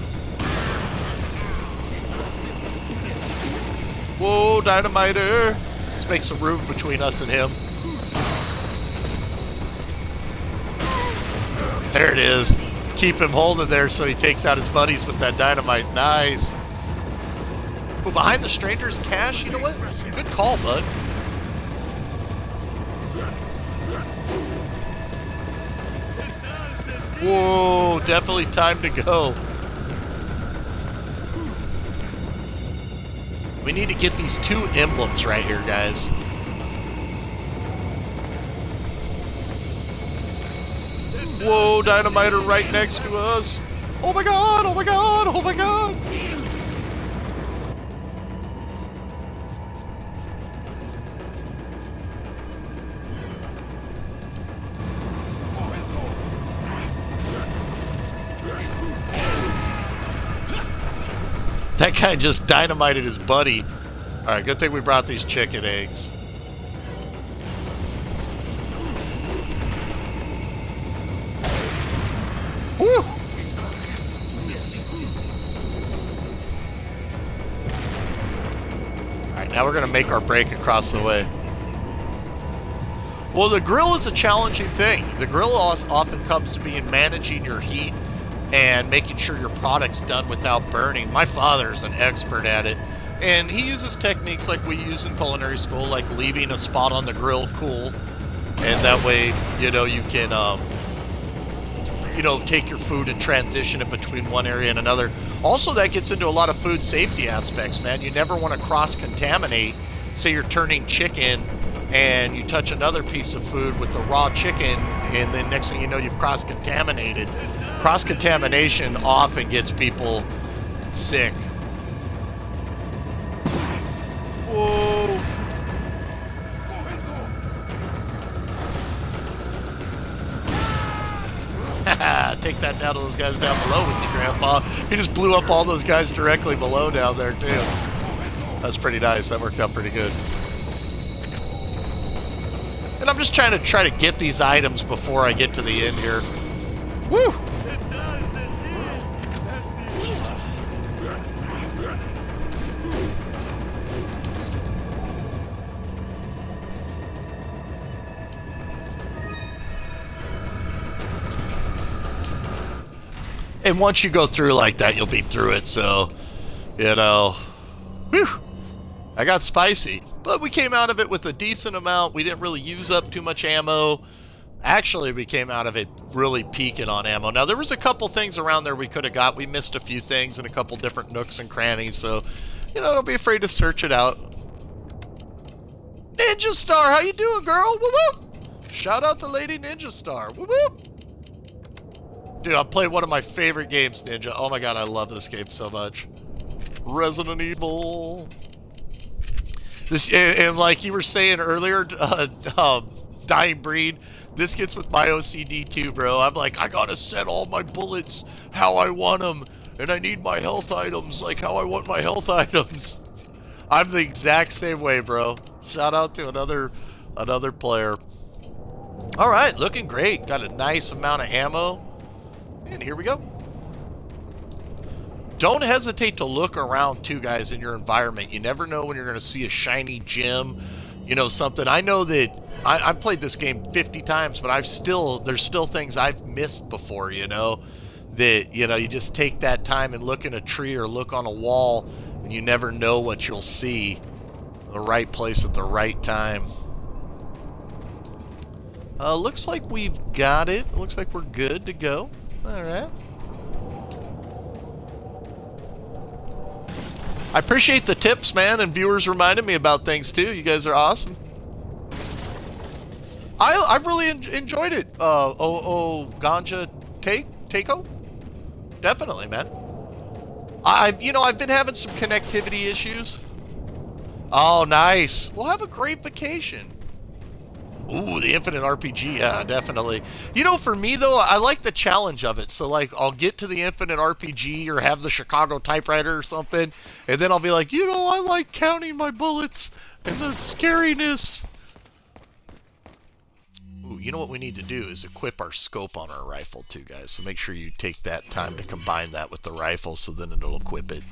Whoa, Dynamiter! Let's make some room between us and him. There it is. Keep him holding there so he takes out his buddies with that dynamite. Nice. Ooh, behind the stranger's cache? You know what? Good call, bud. Whoa, definitely time to go. We need to get these 2 emblems right here, guys. Whoa, Dynamiter right next to us. Oh my god, oh my god, oh my god. That guy just dynamited his buddy. Alright, good thing we brought these chicken eggs. Woo! Alright, now we're going to make our break across the way. Well, the grill is a challenging thing. The grill often comes to being managing your heat and making sure your product's done without burning. My father's an expert at it, and he uses techniques like we use in culinary school, like leaving a spot on the grill cool, and that way, you know, you can, take your food and transition it between one area and another. Also, that gets into a lot of food safety aspects, man. You never want to cross-contaminate. Say you're turning chicken, and you touch another piece of food with the raw chicken, and then next thing you know, you've cross-contaminated. Cross-contamination often gets people sick. Whoa. Take that down to those guys down below with you, Grandpa. He just blew up all those guys directly below down there, too. That's pretty nice. That worked out pretty good. And I'm just trying to get these items before I get to the end here. Woo! And once you go through like that, you'll be through it, so, you know, whew, I got spicy. But we came out of it with a decent amount. We didn't really use up too much ammo. Actually, we came out of it really peaking on ammo. Now, there was a couple things around there we could have got. We missed a few things in a couple different nooks and crannies, so, you know, don't be afraid to search it out. Ninja Star, how you doing, girl? Whoop whoop! Shout out to Lady Ninja Star. Whoop whoop! Dude, I played one of my favorite games, Ninja. Oh my god, I love this game so much. Resident Evil. This, and like you were saying earlier, Dying Breed, this gets with my OCD too, bro. I'm like, I gotta set all my bullets how I want them, and I need my health items like how I want my health items. I'm the exact same way, bro. Shout out to another player. All right, looking great. Got a nice amount of ammo. And here we go. Don't hesitate to look around too, guys, in your environment. You never know when you're going to see a shiny gem, you know, something. I know that I've played this game 50 times, but there's still things I've missed before, you know, that, you know, you just take that time and look in a tree or look on a wall, and you never know what you'll see. The right place at the right time. Looks like we've got it. Looks like we're good to go. Alright. I appreciate the tips, man, and viewers reminding me about things too. You guys are awesome. I've really enjoyed it. Ganja Takeo? Definitely, man. I've been having some connectivity issues. Oh, nice. We'll have a great vacation. Ooh, the Infinite RPG, yeah, definitely. You know, for me, though, I like the challenge of it. So, like, I'll get to the Infinite RPG or have the Chicago typewriter or something, and then I'll be like, you know, I like counting my bullets and the scariness. Ooh, you know what we need to do is equip our scope on our rifle, too, guys. So make sure you take that time to combine that with the rifle, so then it'll equip it.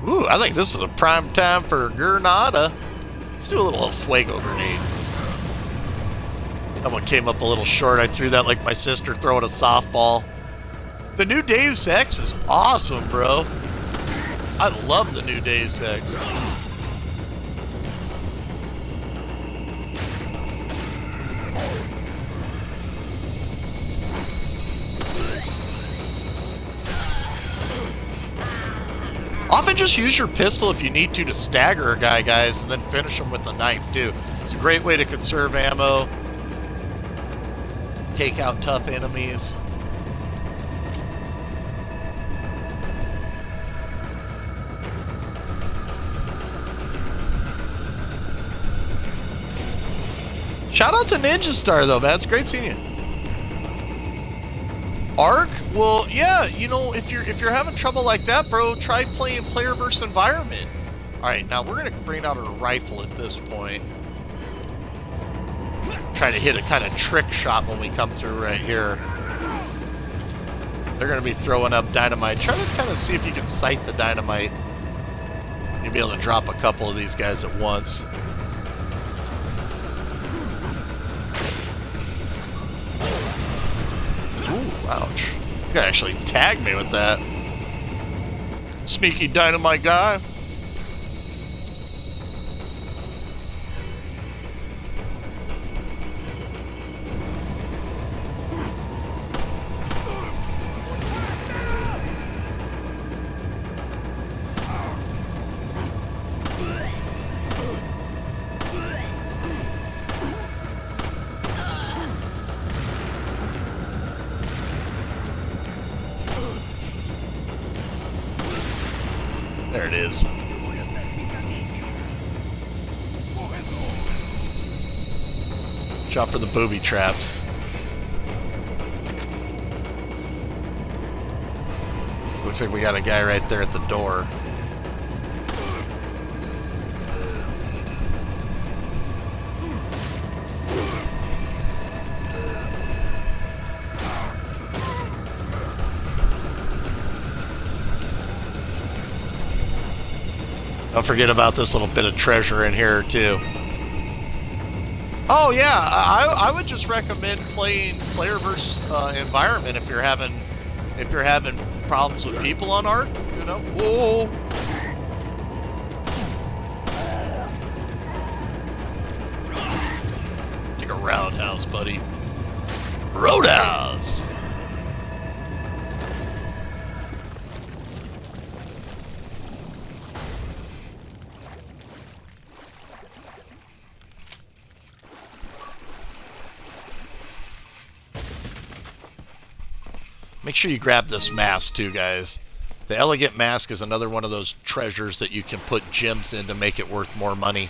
Ooh, I think this is a prime time for Granada. Let's do a little Fuego grenade. That one came up a little short. I threw that like my sister throwing a softball. The new Deus Ex is awesome, bro. I love the new Deus Ex. Often just use your pistol if you need to stagger a guy, guys, and then finish him with the knife, too. It's a great way to conserve ammo, take out tough enemies. Shout out to Ninja Star, though, man. It's great seeing you. Ark? Well, yeah, you know, if you're having trouble like that, bro, try playing player versus environment. Alright, now we're gonna bring out our rifle at this point. Try to hit a kind of trick shot when we come through right here. They're gonna be throwing up dynamite. Try to kind of see if you can sight the dynamite. You'll be able to drop a couple of these guys at once. Ouch. You can actually tag me with that. Sneaky dynamite guy. There it is. Watch out for the booby traps. Looks like we got a guy right there at the door. Don't forget about this little bit of treasure in here too. Oh yeah, I would just recommend playing player versus environment if you're having problems with people on Ark. You know, whoa. Take a roundhouse, buddy. Roadhouse. Make sure you grab this mask too, guys. The Elegant Mask is another one of those treasures that you can put gems in to make it worth more money.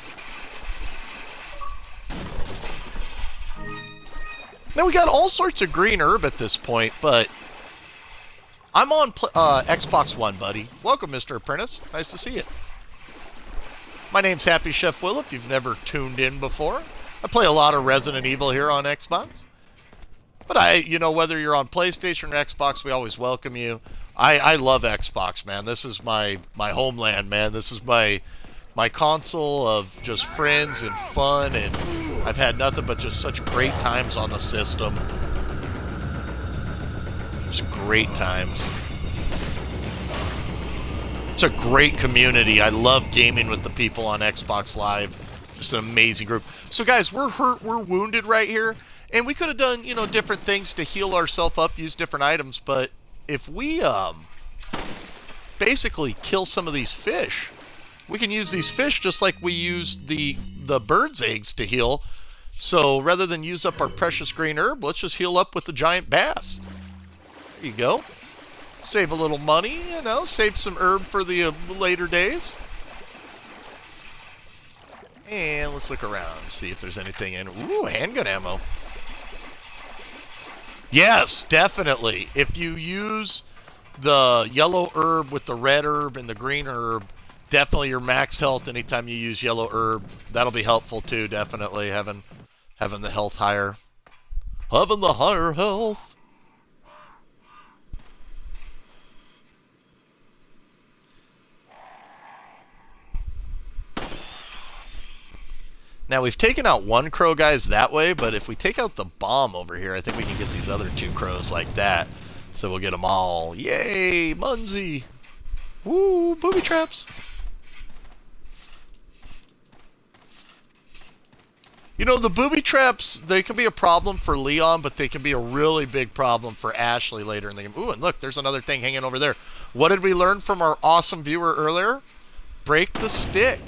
Now we got all sorts of green herb at this point, but I'm on Xbox One, buddy. Welcome, Mr. Apprentice. Nice to see you. My name's Happy Chef Will, if you've never tuned in before. I play a lot of Resident Evil here on Xbox. But you know, whether you're on PlayStation or Xbox, we always welcome you. I love Xbox, man. This is my homeland, man. This is my console of just friends and fun, and I've had nothing but just such great times on the system. Just great times. It's a great community. I love gaming with the people on Xbox Live. Just an amazing group. So guys, we're hurt, we're wounded right here, and we could have done, you know, different things to heal ourselves up, use different items, but if we basically kill some of these fish, we can use these fish just like we used the bird's eggs to heal. So rather than use up our precious green herb, let's just heal up with the giant bass. There you go. Save a little money, you know, save some herb for the later days. And let's look around and see if there's anything in. Ooh, handgun ammo. Yes, definitely. If you use the yellow herb with the red herb and the green herb, definitely your max health anytime you use yellow herb. That'll be helpful too, definitely, having the health higher. Having the higher health. Now, we've taken out one crow, guys, that way, but if we take out the bomb over here, I think we can get these other two crows like that. So we'll get them all. Yay, Munzie! Woo, booby traps! You know, the booby traps, they can be a problem for Leon, but they can be a really big problem for Ashley later in the game. Ooh, and look, there's another thing hanging over there. What did we learn from our awesome viewer earlier? Break the stick.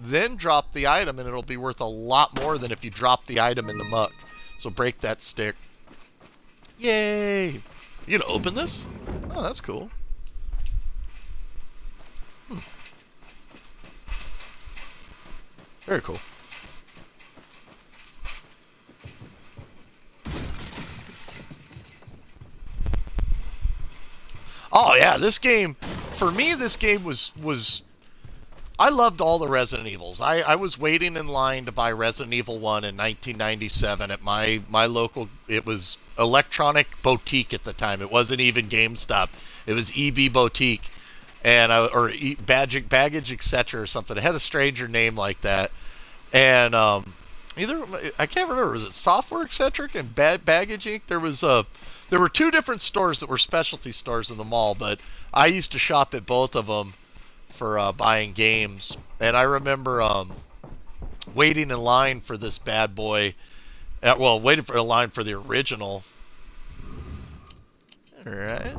Then drop the item, and it'll be worth a lot more than if you drop the item in the muck. So break that stick. Yay! You gonna open this? Oh, that's cool. Very cool. Oh yeah, this game, for me, this game was I loved all the Resident Evils. I was waiting in line to buy Resident Evil 1 in 1997 at my local, it was Electronic Boutique at the time. It wasn't even GameStop. It was EB Boutique, and Baggage Etc. or something. It had a stranger name like that. And either, I can't remember, was it Software Eccentric and Baggage Inc.? There were two different stores that were specialty stores in the mall, but I used to shop at both of them for buying games. And I remember waiting in line for this bad boy. Waiting for a line for the original. Alright.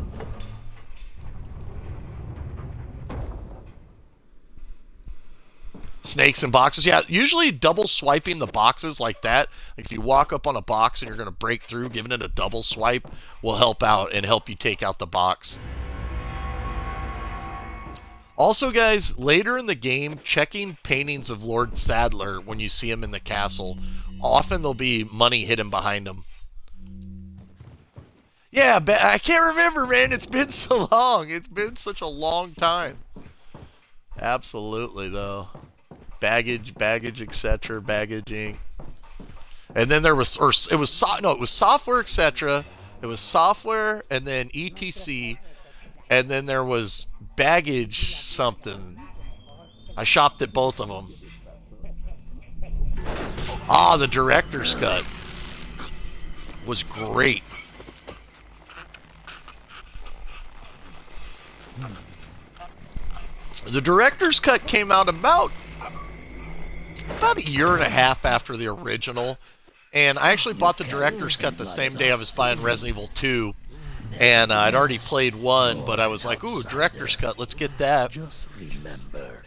Snakes in boxes. Yeah, usually double swiping the boxes like that. Like if you walk up on a box and you're going to break through, giving it a double swipe will help out and help you take out the box. Also, guys, later in the game, checking paintings of Lord Sadler when you see him in the castle. Often there'll be money hidden behind him. Yeah, I can't remember, man. It's been so long. It's been such a long time. Absolutely, though. Baggage, etc., Baggaging. And then there was, it was Software, etc. It was Software, and then ETC, and then there was Baggage something. I shopped at both of them. Ah, the director's cut was great. The director's cut came out about a year and a half after the original, and I actually bought the director's cut the same day I was buying Resident Evil 2, and I'd already played 1, but I was like, ooh, director's cut, let's get that. Just remember,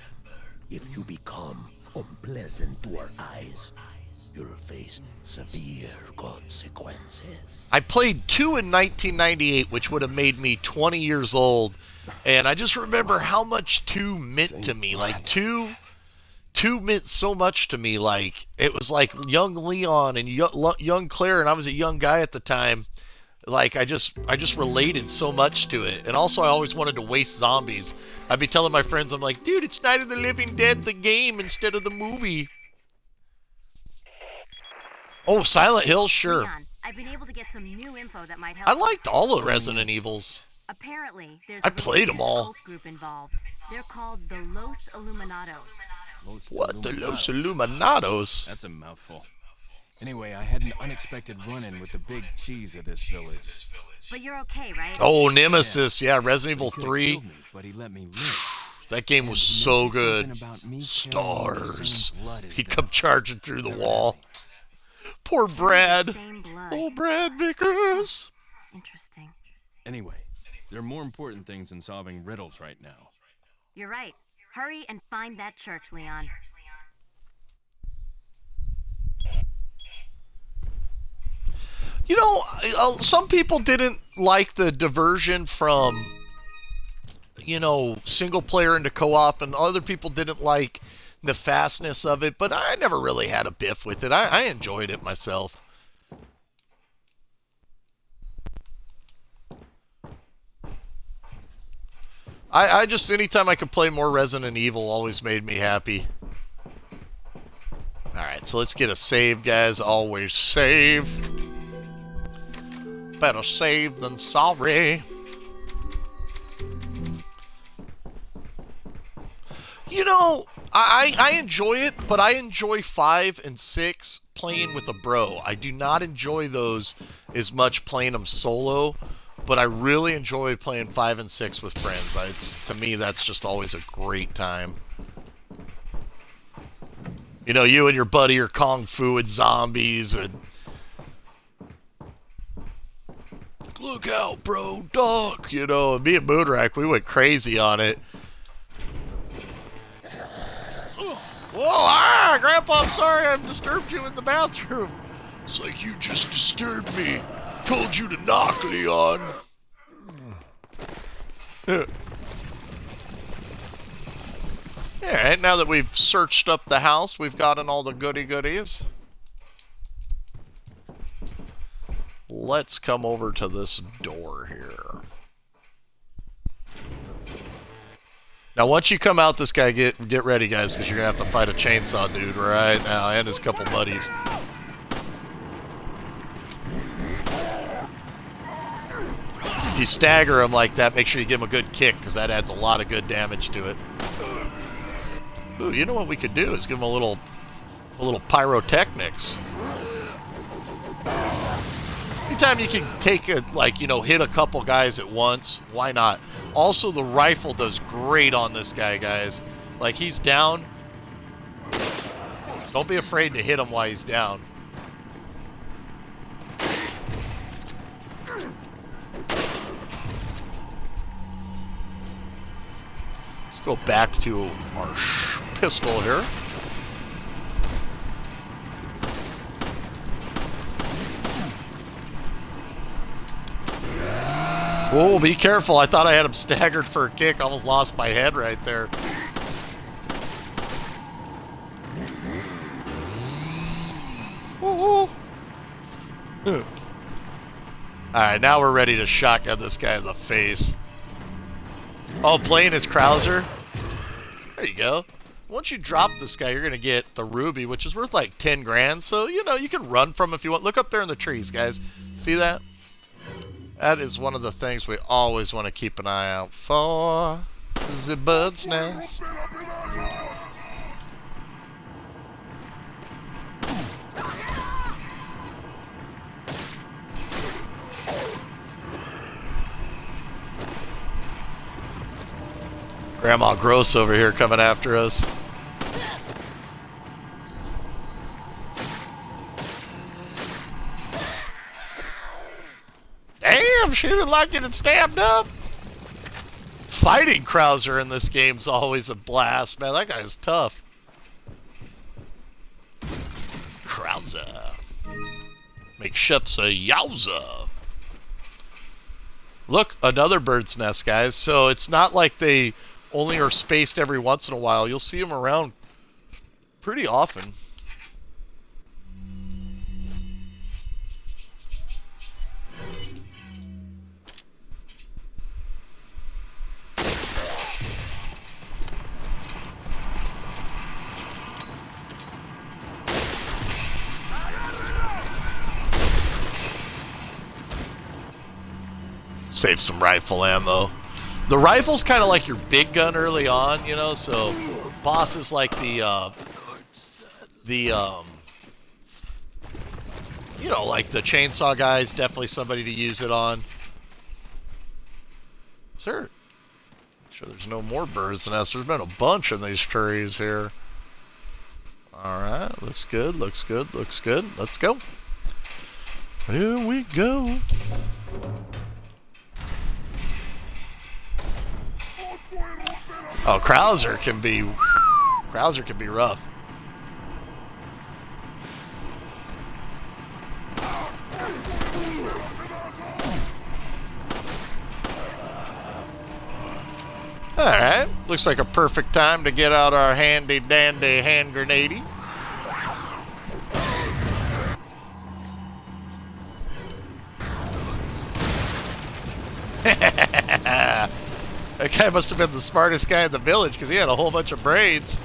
if you become unpleasant to our eyes, you'll face severe consequences. I played 2 in 1998, which would have made me 20 years old, and I just remember how much 2 meant to me. Like, 2 meant so much to me. Like, it was like young Leon and young Claire, and I was a young guy at the time. Like, I just related so much to it. And also, I always wanted to waste zombies. I'd be telling my friends, I'm like, dude, it's Night of the Living Dead, the game, instead of the movie. Oh, Silent Hill, sure. Leon, I've been able to get some new info that might help. I liked all the Resident Evils. Apparently, there's I a played them all. cult group involved. They're called the Los Illuminados. What? The Los Illuminados? That's a mouthful. Anyway, I had an unexpected run-in with the big cheese of this village. But you're okay, right? Oh, Nemesis. Yeah, Resident Evil 3. Killed me, but he let me live. That game was so good. Something about me carrying the Stars. same blood as He'd them. come charging through the Never wall. Poor Brad. Same blood. Oh, Brad Vickers. Interesting. Anyway, there are more important things than solving riddles right now. You're right. Hurry and find that church, Leon. You know, some people didn't like the diversion from, you know, single player into co-op, and other people didn't like the fastness of it, but I never really had a biff with it. I enjoyed it myself. I just, anytime I could play more Resident Evil always made me happy. Alright, so let's get a save, guys. Always save. Better save than sorry. You know, I enjoy it, but I enjoy 5 and 6 playing with a bro. I do not enjoy those as much playing them solo, but I really enjoy playing 5 and 6 with friends. To me, that's just always a great time. You know, you and your buddy are kung fu and zombies, and look out, bro, duck. You know, me and Moonrack, we went crazy on it. Whoa, Grandpa, I'm sorry I've disturbed you in the bathroom. It's like you just disturbed me. Told you to knock, Leon. Alright, now that we've searched up the house, we've gotten all the goodies. Let's come over to this door here. Now, once you come out, this guy, get ready, guys, because you're going to have to fight a chainsaw dude right now, and his couple buddies. If you stagger him like that, make sure you give him a good kick, because that adds a lot of good damage to it. Ooh, you know what we could do is give him a little pyrotechnics. Anytime you can take a, like, you know, hit a couple guys at once, why not? Also, the rifle does great on this guy, guys. Like, he's down. Don't be afraid to hit him while he's down. Let's go back to our pistol here. Whoa, be careful. I thought I had him staggered for a kick. Almost lost my head right there. Alright, now we're ready to shotgun this guy in the face. Oh, playing as Krauser? There you go. Once you drop this guy, you're going to get the ruby, which is worth like 10 grand. So, you know, you can run from him if you want. Look up there in the trees, guys. See that? That is one of the things we always want to keep an eye out for. The bird's nest. Grandma Gross over here coming after us. Damn, she didn't like getting stabbed up. Fighting Krauser in this game's always a blast, man. That guy's tough. Krauser. Make ships a yowza. Look, another bird's nest, guys. So it's not like they only are spaced every once in a while. You'll see them around pretty often. Save some rifle ammo. The rifle's kind of like your big gun early on, you know, so bosses like you know, like the chainsaw guys, definitely somebody to use it on. Sir, Sure, there's no more birds' nests. There's been a bunch in these trees here. Alright, looks good, looks good, looks good. Let's go. Here we go. Oh, Krauser can be rough. Alright, looks like a perfect time to get out our handy dandy hand grenade. That guy must have been the smartest guy in the village because he had a whole bunch of braids.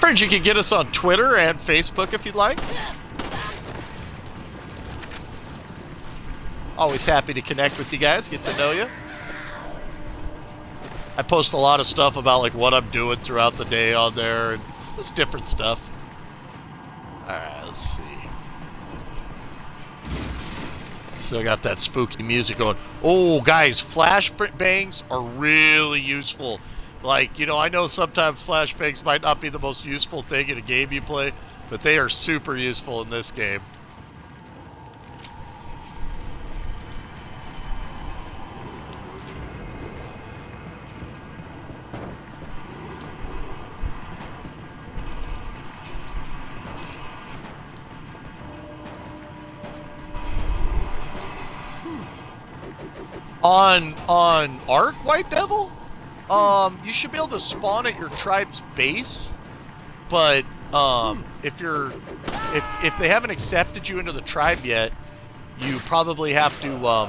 Friends, you can get us on Twitter and Facebook if you'd like. Always happy to connect with you guys, get to know you. I post a lot of stuff about like what I'm doing throughout the day on there and just different stuff. Alright, let's see. Still got that spooky music going. Oh, guys, flashbangs are really useful. Like, you know, I know sometimes flashbangs might not be the most useful thing in a game you play, but they are super useful in this game. On Ark, White Devil, you should be able to spawn at your tribe's base, but if they haven't accepted you into the tribe yet, you probably have to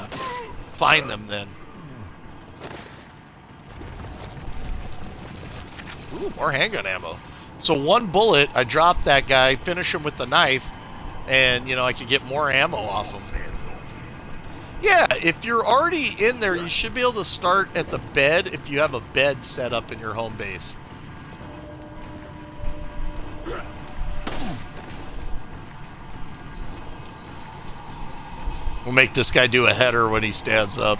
find them then. Ooh, more handgun ammo. So one bullet, I drop that guy, finish him with the knife, and you know I can get more ammo off him. Yeah, if you're already in there, you should be able to start at the bed if you have a bed set up in your home base. We'll make this guy do a header when he stands up.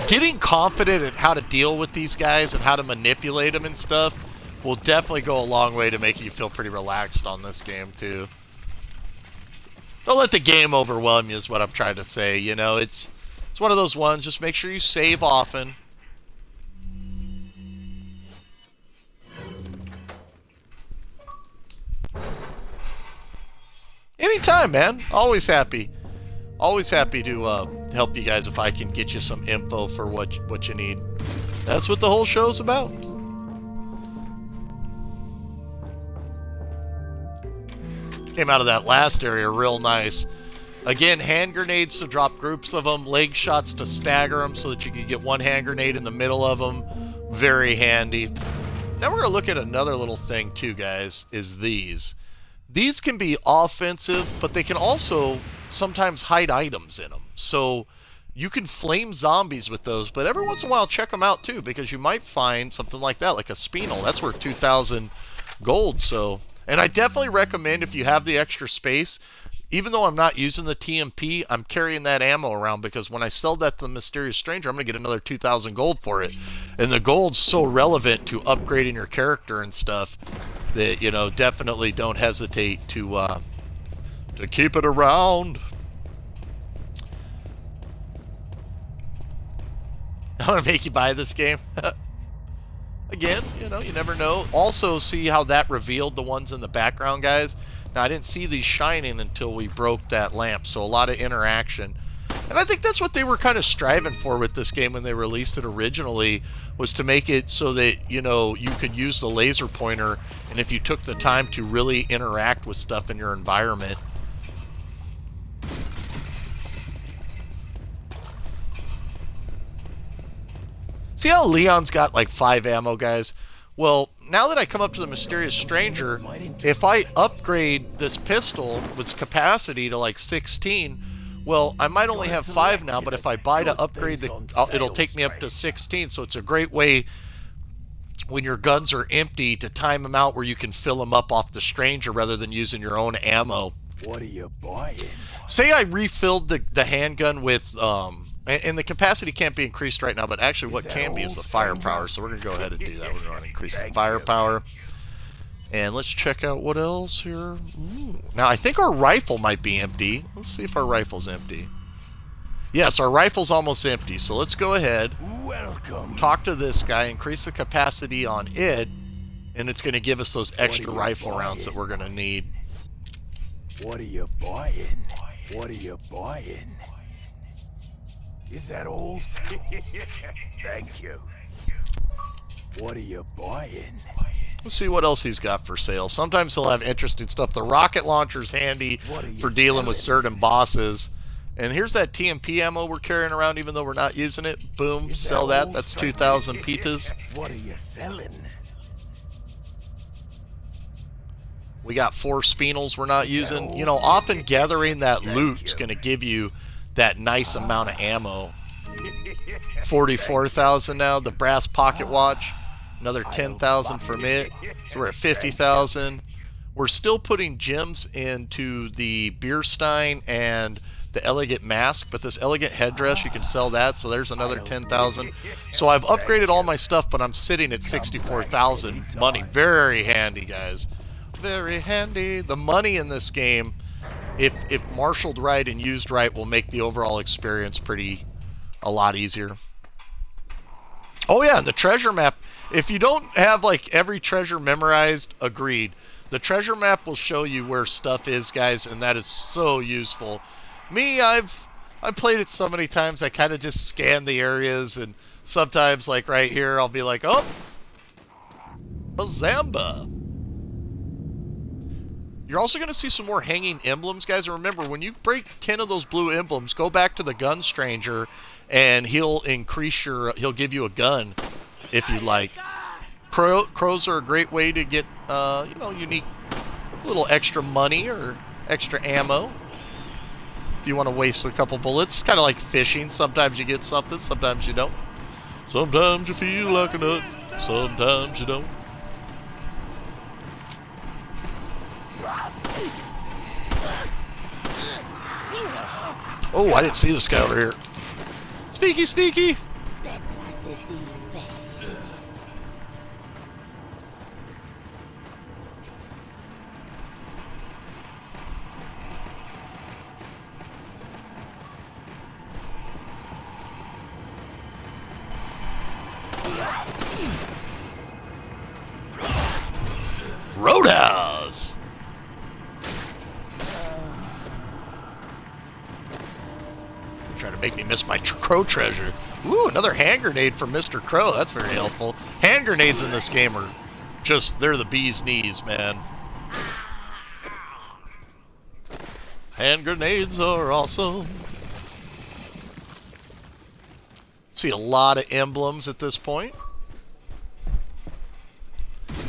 Getting confident at how to deal with these guys and how to manipulate them and stuff will definitely go a long way to making you feel pretty relaxed on this game, too. Don't let the game overwhelm you is what I'm trying to say. You know, it's one of those ones, just make sure you save often. Anytime, man. Always happy. Always happy to help you guys if I can get you some info for what you need. That's what the whole show's about. Came out of that last area real nice. Again, hand grenades to drop groups of them, leg shots to stagger them so that you can get one hand grenade in the middle of them. Very handy. Now we're going to look at another little thing too, guys, is these. These can be offensive, but they can also sometimes hide items in them. So you can flame zombies with those, but every once in a while check them out too, because you might find something like that, like a Spinel. That's worth 2,000 gold. So, and I definitely recommend if you have the extra space, even though I'm not using the TMP, I'm carrying that ammo around because when I sell that to the Mysterious Stranger, I'm going to get another 2,000 gold for it. And the gold's so relevant to upgrading your character and stuff that, you know, definitely don't hesitate to keep it around. I'm going to make you buy this game. Again, you know, you never know. Also, see how that revealed the ones in the background, guys? Now, I didn't see these shining until we broke that lamp, so a lot of interaction. And I think that's what they were kind of striving for with this game when they released it originally, was to make it so that, you know, you could use the laser pointer, and if you took the time to really interact with stuff in your environment. See how Leon's got like 5 ammo, guys? Well, now that I come up to the Mysterious Stranger, if I upgrade this pistol with capacity to like 16, Well, I might only have 5 now, but if I buy to upgrade, it'll take me up to 16. So it's a great way when your guns are empty to time them out where you can fill them up off the stranger rather than using your own ammo. What are you buying? Say I refilled the handgun with, and the capacity can't be increased right now, but actually what can be is the firepower. So we're going to go ahead and do that. We're going to increase the firepower. And let's check out what else here. Ooh. Now, I think our rifle might be empty. Let's see if our rifle's empty. Yes, our rifle's almost empty. So let's go ahead, talk to this guy, increase the capacity on it, and it's going to give us those extra rifle rounds that we're going to need. What are you buying? What are you buying? Is that all? Thank you. What are you buying? Let's see what else he's got for sale. Sometimes he'll have interesting stuff. The rocket launcher's handy for dealing with certain bosses. And here's that TMP ammo we're carrying around even though we're not using it. Boom, sell that. That's 2,000 pitas. What are you selling? We got 4 spinels we're not using. You know, often gathering that loot's going to give you that nice amount of ammo. 44,000 now. The brass pocket watch. Another 10,000 from it. So we're at 50,000. We're still putting gems into the beer stein and the elegant mask, but this elegant headdress, you can sell that, so there's another 10,000. So I've upgraded all my stuff, but I'm sitting at 64,000 money. Very handy, guys. Very handy. The money in this game, if marshaled right and used right, will make the overall experience a lot easier. Oh yeah, and the treasure map. If you don't have like every treasure memorized, agreed. The treasure map will show you where stuff is, guys, and that is so useful. Me, I've played it so many times, I kind of just scan the areas, and sometimes, like right here, I'll be like, oh, Bazamba. You're also going to see some more hanging emblems, guys. And remember, when you break 10 of those blue emblems, go back to the gun stranger, and he'll give you a gun if you like. Crows are a great way to get, unique little extra money or extra ammo. If you want to waste a couple bullets, it's kind of like fishing. Sometimes you get something, sometimes you don't. Sometimes you feel like a nut, sometimes you don't. Oh, I didn't see this guy over here. Sneaky, sneaky. Roadhouse. Trying to make me miss my crow treasure. Ooh, another hand grenade from Mr. Crow. That's very helpful. Hand grenades in this game are they're the bee's knees, man. Hand grenades are awesome. See a lot of emblems at this point.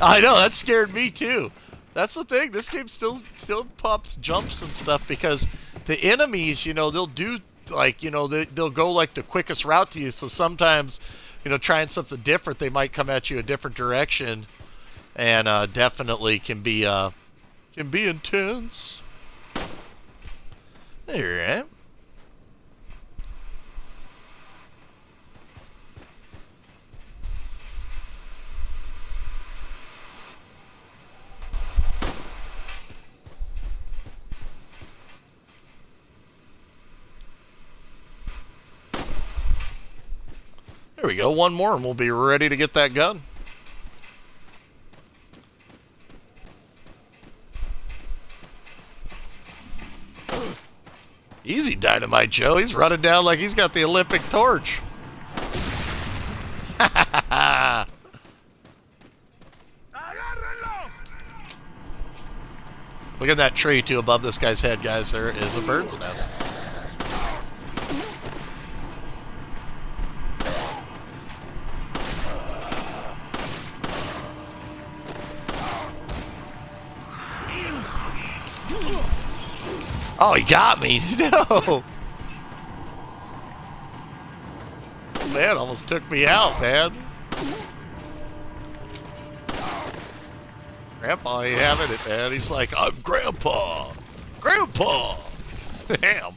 I know, that scared me too. That's the thing. This game still pops jumps and stuff because the enemies, they'll do like, they'll go like the quickest route to you. So sometimes, trying something different, they might come at you a different direction, and definitely can be intense. All right. There we go, one more and we'll be ready to get that gun. Easy, Dynamite Joe. He's running down like he's got the Olympic torch. Look at that tree, too, above this guy's head, guys. There is a bird's nest. Oh, he got me. No. man, almost took me out, man. Grandpa ain't having it, man. He's like, I'm Grandpa. Grandpa. Damn.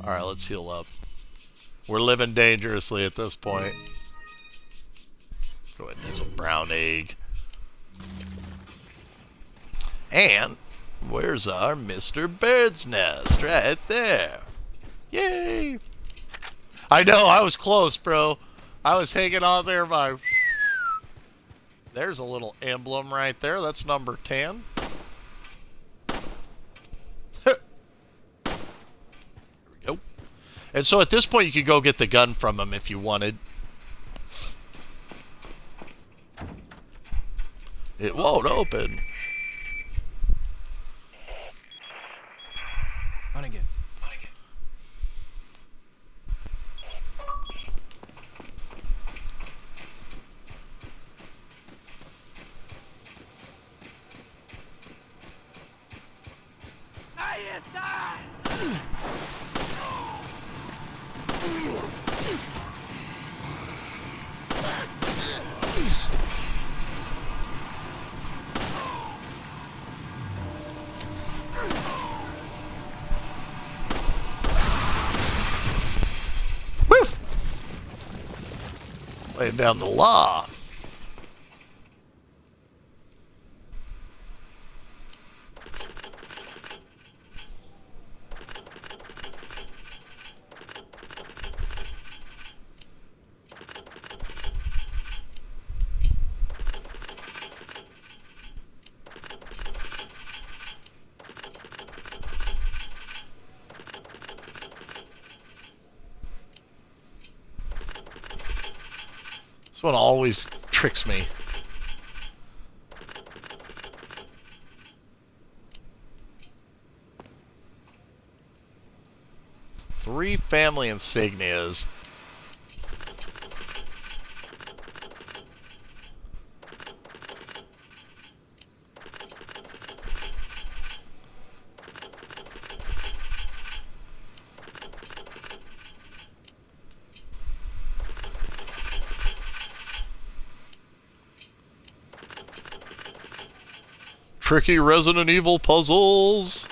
All right, let's heal up. We're living dangerously at this point. Go ahead and use a brown egg. And where's our Mr. Bird's Nest? Right there. Yay. I know, I was close, bro. I was hanging on there by... There's a little emblem right there. That's number 10. There we go. And so at this point, you could go get the gun from him if you wanted. It won't open. On again. Woo! Laying down the law. This one always tricks me. Three family insignias. Tricky Resident Evil puzzles.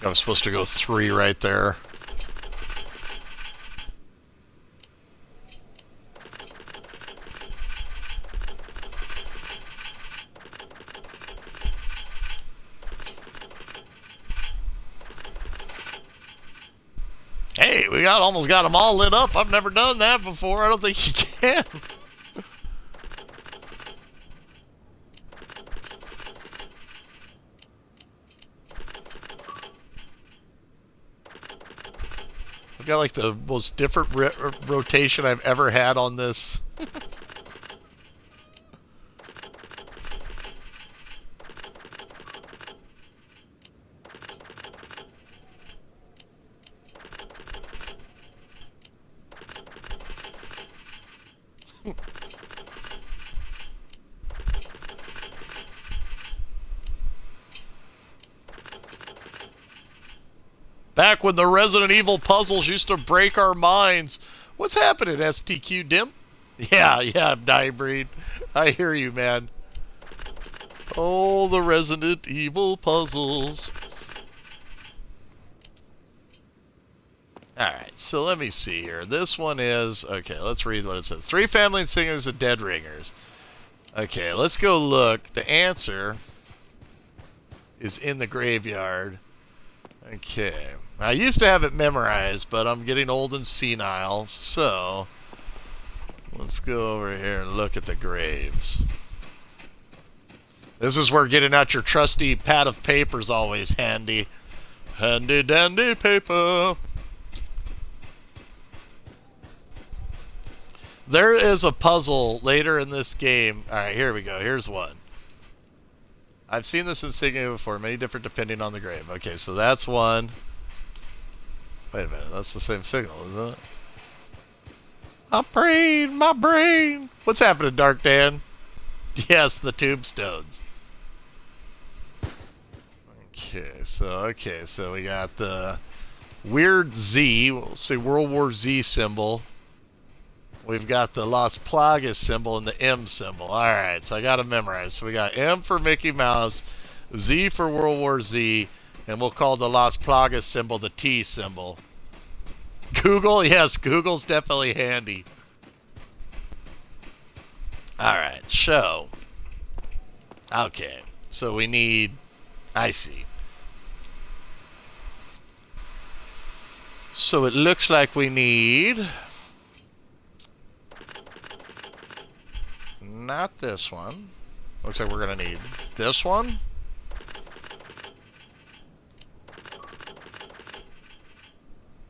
I was supposed to go 3 right there. Hey, we almost got them all lit up. I've never done that before. I don't think you can. I've got like the most different rotation I've ever had on this. Back when the Resident Evil puzzles used to break our minds. What's happening, STQ Dim? Yeah, Nightbreed. I hear you, man. Oh, the Resident Evil puzzles. Alright, so let me see here. This one is... Okay, let's read what it says. 3 family insignias of Dead Ringers. Okay, let's go look. The answer is in the graveyard. Okay. I used to have it memorized, but I'm getting old and senile, so let's go over here and look at the graves. This is where getting out your trusty pad of paper is always handy. Handy dandy paper. There is a puzzle later in this game. Alright, here we go. Here's one. I've seen this insignia before, many different depending on the grave. Okay, so that's one. Wait a minute, that's the same signal, isn't it? My brain! What's happening, Dark Dan? Yes, the tombstones. Okay, so we got the weird Z, we'll say World War Z symbol. We've got the Las Plagas symbol and the M symbol. Alright, so I got to memorize. So we got M for Mickey Mouse, Z for World War Z, and we'll call the Las Plagas symbol the T symbol. Google? Yes, Google's definitely handy. Alright, so. Okay, so we need. I see. So it looks like we need. Not this one. Looks like we're going to need this one.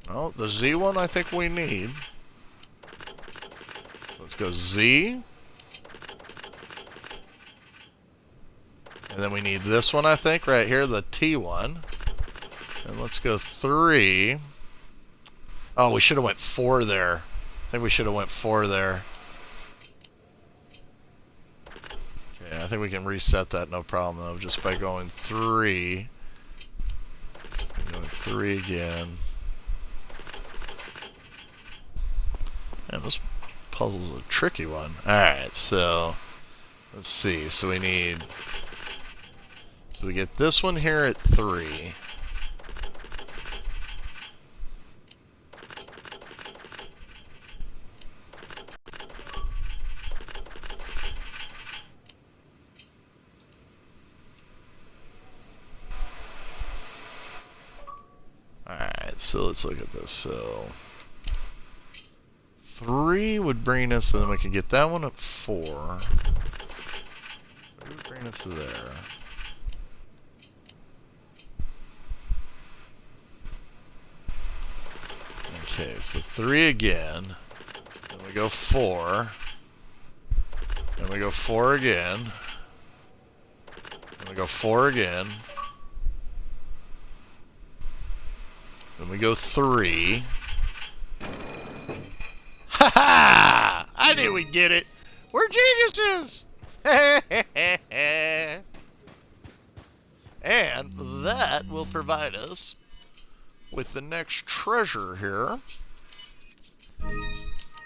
Oh, the Z one I think we need. Let's go Z. And then we need this one I think right here, the T one. And let's go 3. Oh, we should have went 4 there. I think we should have went 4 there. Okay, I think we can reset that no problem though, just by going 3. Going 3 again. Man, this puzzle's a tricky one. Alright, so let's see. So we need. So we get this one here at 3. Alright, so let's look at this. So 3 would bring us, and then we can get that one at 4. 3 would bring us to there. Okay, so 3 again. Then we go 4. Then we go 4 again. Then we go 4 again. Then we go 3. Ha ha! I knew we'd get it. We're geniuses! And that will provide us with the next treasure here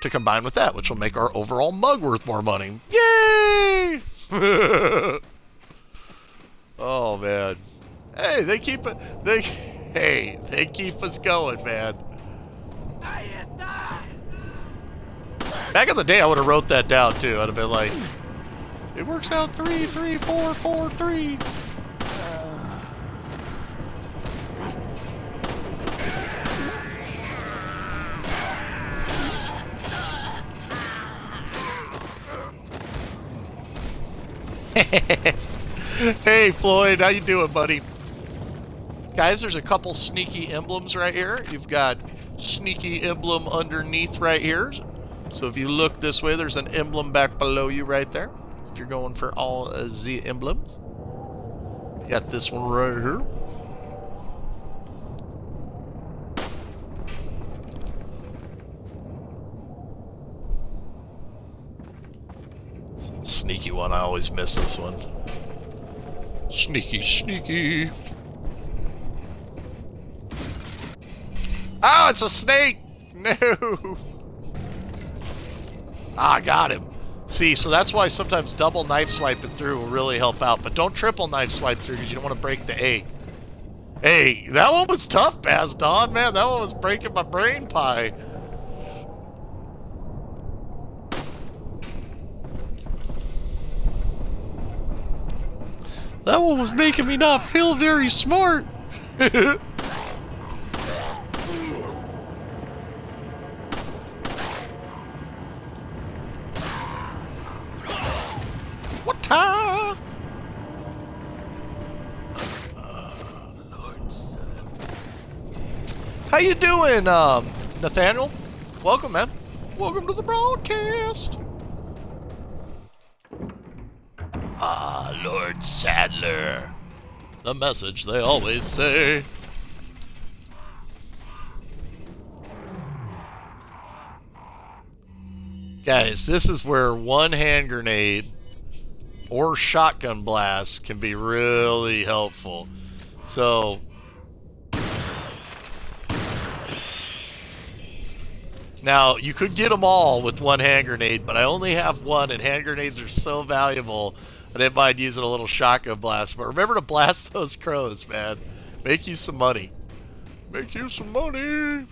to combine with that, which will make our overall mug worth more money. Yay! Oh man. Hey, they keep it. They keep us going, man. Back in the day, I would have wrote that down too. I'd have been like, it works out 3, 3, 4, 4, 3. Hey Floyd, how you doing, buddy? Guys, there's a couple sneaky emblems right here. You've got sneaky emblem underneath right here. So if you look this way, there's an emblem back below you right there. If you're going for all the emblems. You got this one right here. Sneaky one, I always miss this one. Sneaky, sneaky. Oh, it's a snake! No! Ah, I got him. See, so that's why sometimes double knife swiping through will really help out. But don't triple knife swipe through because you don't want to break the egg. Hey, that one was tough, Baz Don, man. That one was breaking my brain pie. That one was making me not feel very smart. What time? How you doing, Nathaniel? Welcome, man. Welcome to the broadcast. Ah, Lord Sadler. The message they always say. Guys, this is where one hand grenade or shotgun blast can be really helpful. So, now you could get them all with one hand grenade, but I only have one, and hand grenades are so valuable. I didn't mind using a little shotgun blast, but remember to blast those crows, man. Make you some money. Make you some money.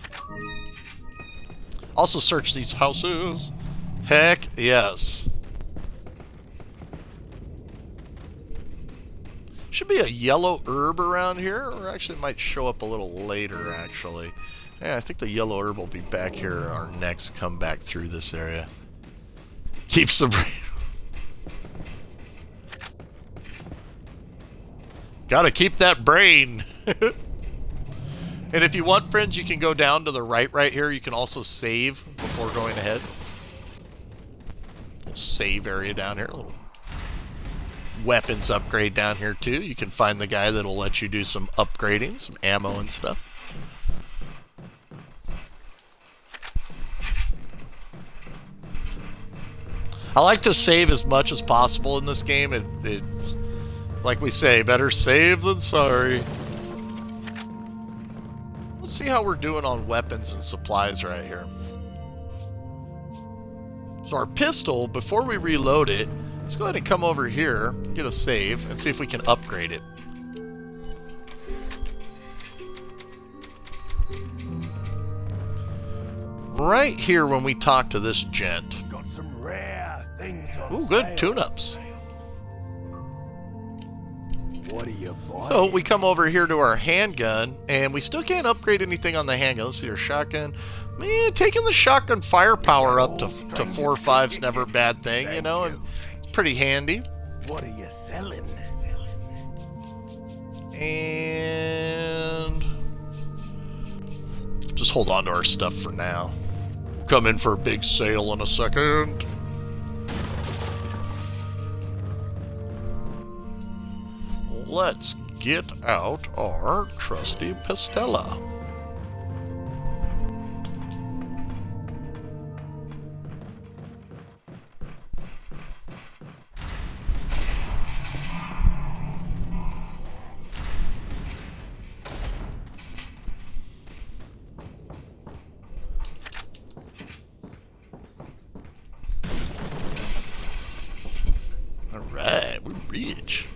Also search these houses. Heck yes. Should be a yellow herb around here, or actually it might show up a little later, actually. Yeah, I think the yellow herb will be back here our next come back through this area. Keeps the brain. Gotta keep that brain. And if you want, friends, you can go down to the right here. You can also save before going ahead. Little save area down here. Little weapons upgrade down here too. You can find the guy that'll let you do some upgrading, some ammo and stuff. I like to save as much as possible in this game. It like we say, better save than sorry. Let's see how we're doing on weapons and supplies right here. So our pistol, before we reload it, let's go ahead and come over here, get a save, and see if we can upgrade it. Right here when we talk to this gent. Got some rare things on Ooh, good sale. tune-ups. What are you buying? So we come over here to our handgun, and we still can't upgrade anything on the handgun. Let's see our shotgun. Man, taking the shotgun firepower up to 4 or 5 is never a bad thing, you know, and it's pretty handy. What are you selling? And just hold on to our stuff for now. Come in for a big sale in a second. Let's get out our trusty Pistella. Alright, we're rich.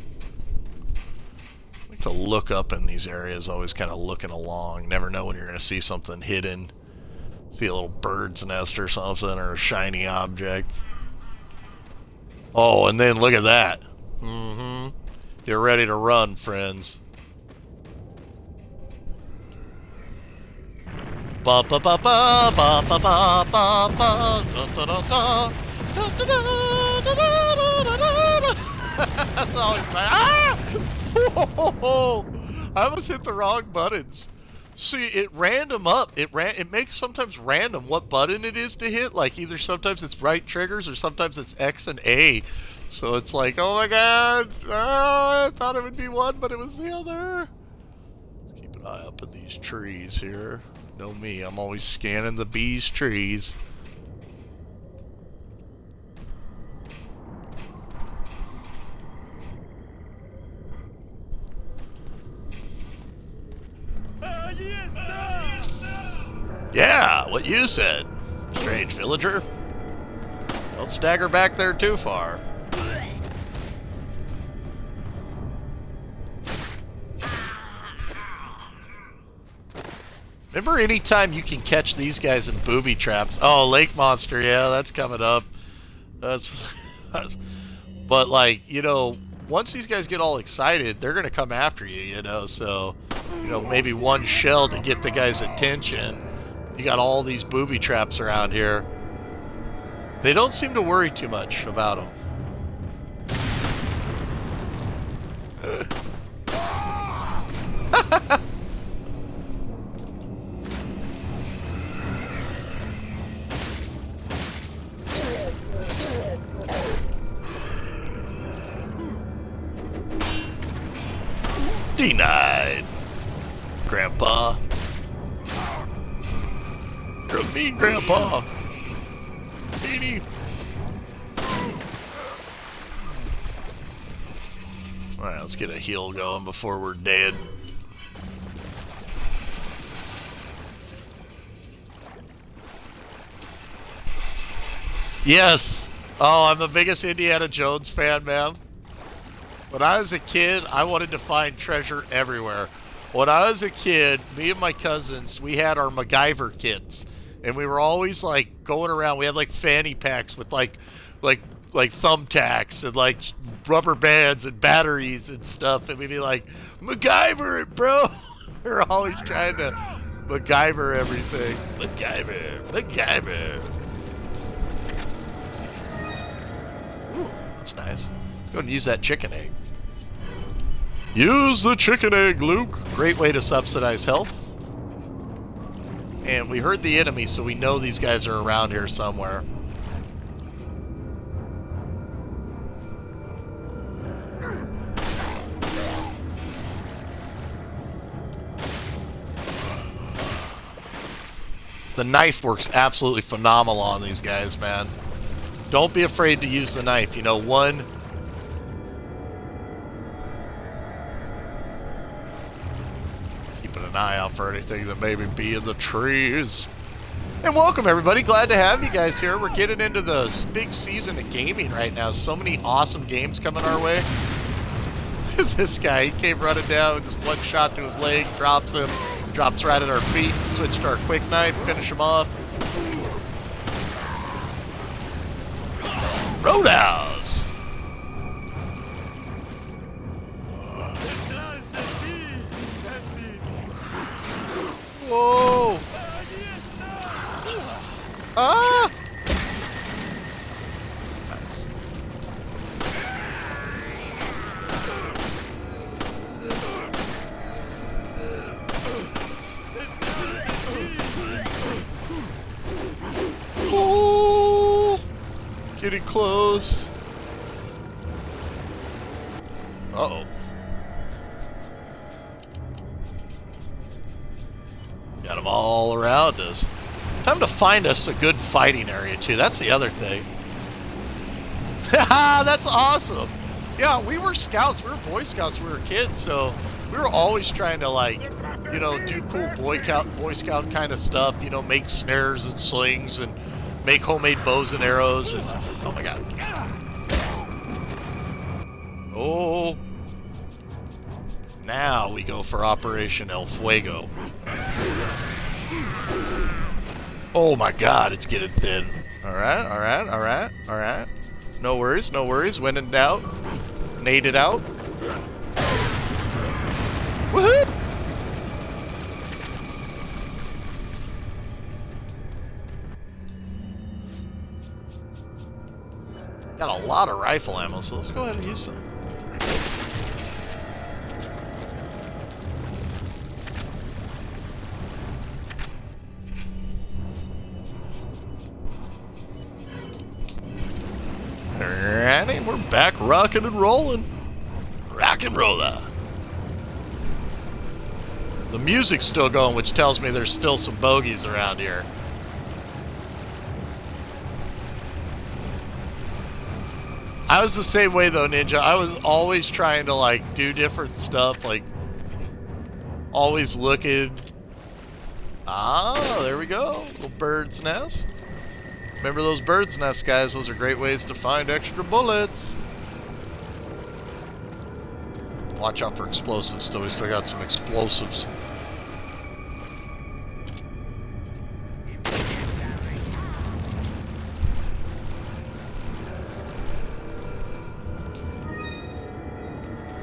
To look up in these areas, always kind of looking along. Never know when you're going to see something hidden. See a little bird's nest or something, or a shiny object. Oh, and then look at that. Get ready to run, friends. Ba ba ba ba ba ba ba ba ba da da da da da da da da da da. That's always bad. Ah! Whoa! I almost hit the wrong buttons. See, it random up. It makes sometimes random what button it is to hit. Like either sometimes it's right triggers or sometimes it's X and A. So it's like, oh my god, oh, I thought it would be one, but it was the other. Let's keep an eye up in these trees here. Know me, I'm always scanning the bees' trees. Yeah, what you said, strange villager. Don't stagger back there too far. Remember, anytime you can catch these guys in booby traps. Oh, lake monster, yeah, that's coming up. But like, you know, once these guys get all excited, they're gonna come after you, you know. So, you know, maybe one shell to get the guy's attention. You got all these booby traps around here. They don't seem to worry too much about them. Denied. Grandpa. You're a mean grandpa. Meanie. Alright, let's get a heal going before we're dead. Yes! Oh, I'm the biggest Indiana Jones fan, man. When I was a kid, I wanted to find treasure everywhere. When I was a kid, me and my cousins, we had our MacGyver kits. And we were always, like, going around. We had, like, fanny packs with, like thumbtacks and, like, rubber bands and batteries and stuff. And we'd be like, MacGyver it, bro! We were always trying to MacGyver everything. MacGyver! MacGyver! Ooh, that's nice. Let's go and use that chicken egg. Use the chicken egg, Luke. Great way to subsidize health. And we heard the enemy, so we know these guys are around here somewhere. The knife works absolutely phenomenal on these guys, man. Don't be afraid to use the knife. You know, one... Keeping an eye out for anything that maybe be in the trees. And welcome, everybody. Glad to have you guys here. We're getting into the big season of gaming right now. So many awesome games coming our way. This guy, he came running down, just one shot to his leg, drops him, drops right at our feet, switch to our quick knife, finish him off. Roadhouse! Whoa! Ah! Nice. Oh! Getting close. Uh-oh. Got them all around us. Time to find us a good fighting area, too. That's the other thing. Haha, that's awesome. Yeah, we were scouts. We were Boy Scouts. We were kids, so we were always trying to, like, you know, do cool Boy Scout kind of stuff. You know, make snares and slings and make homemade bows and arrows. And oh, my God. Oh. Now we go for Operation El Fuego. Oh my God, it's getting thin. Alright, alright, alright, alright. No worries, no worries. When in doubt, nade it out. Woohoo! Got a lot of rifle ammo, so let's go ahead and use some. Alrighty, we're back rocking and rolling. Rock and roller. The music's still going, which tells me there's still some bogeys around here. I was the same way though, Ninja. I was always trying to like do different stuff, like always looking. Ah, there we go. Little bird's nest. Remember those bird's nests, guys? Those are great ways to find extra bullets. Watch out for explosives, though. We still got some explosives.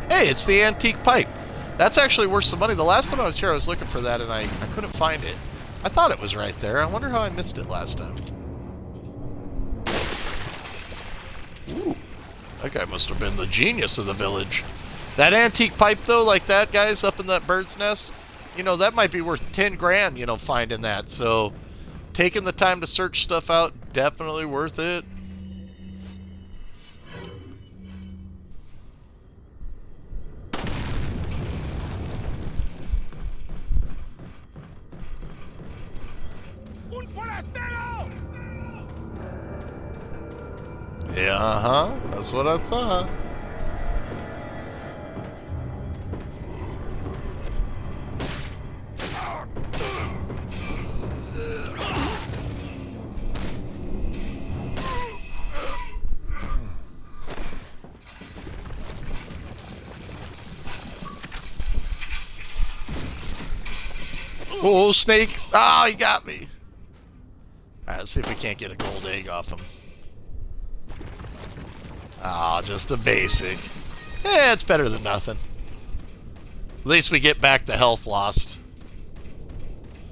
Hey, it's the antique pipe. That's actually worth some money. The last time I was here, I was looking for that, and I couldn't find it. I thought it was right there. I wonder how I missed it last time. Ooh, that guy must have been the genius of the village. That antique pipe, though, like that, guys, up in that bird's nest, you know, that might be worth 10 grand, you know, finding that. So, taking the time to search stuff out, definitely worth it. Yeah, uh-huh. That's what I thought. Oh, snakes! Ah, he got me. Alright, let's see if we can't get a gold egg off him. Ah, just a basic. Eh, it's better than nothing. At least we get back the health lost.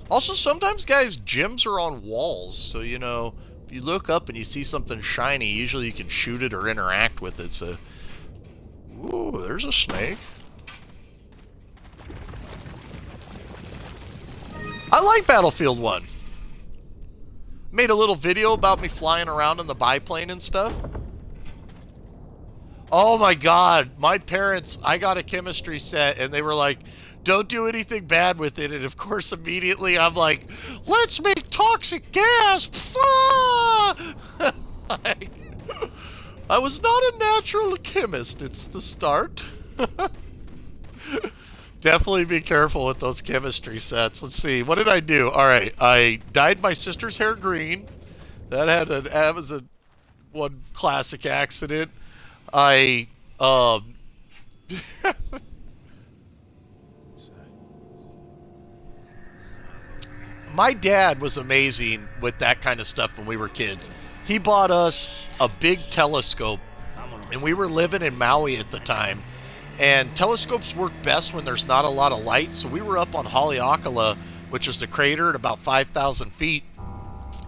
Also, sometimes, guys, gems are on walls. So, you know, if you look up and you see something shiny, usually you can shoot it or interact with it. So, ooh, there's a snake. I like Battlefield 1. Made a little video about me flying around in the biplane and stuff. Oh my god, my parents, I got a chemistry set and they were like, don't do anything bad with it. And of course, immediately I'm like, let's make toxic gas. Like, I was not a natural chemist. It's the start. Definitely be careful with those chemistry sets. Let's see. What did I do? All right. I dyed my sister's hair green. That was a one classic accident. I my dad was amazing with that kind of stuff when we were kids. He bought us a big telescope, and we were living in Maui at the time. And telescopes work best when there's not a lot of light. So we were up on Haleakala, which is the crater at about 5,000 feet.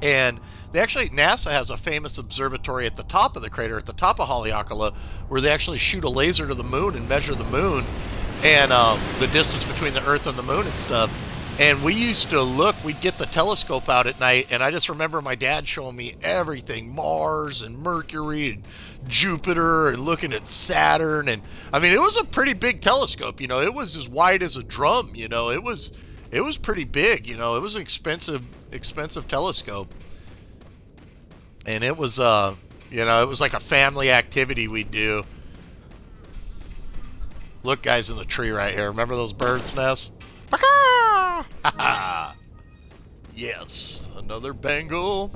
And they actually, NASA has a famous observatory at the top of the crater, at the top of Haleakala, where they actually shoot a laser to the moon and measure the moon and the distance between the Earth and the moon and stuff. And we used to look, we'd get the telescope out at night, and I just remember my dad showing me everything, Mars and Mercury and Jupiter, and looking at Saturn. And I mean, it was a pretty big telescope, you know. It was as wide as a drum, you know. It was pretty big, you know. It was an expensive telescope. And it was you know, it was like a family activity we'd do. Look, guys, in the tree right here. Remember those birds' nests? Yes, another Bengal.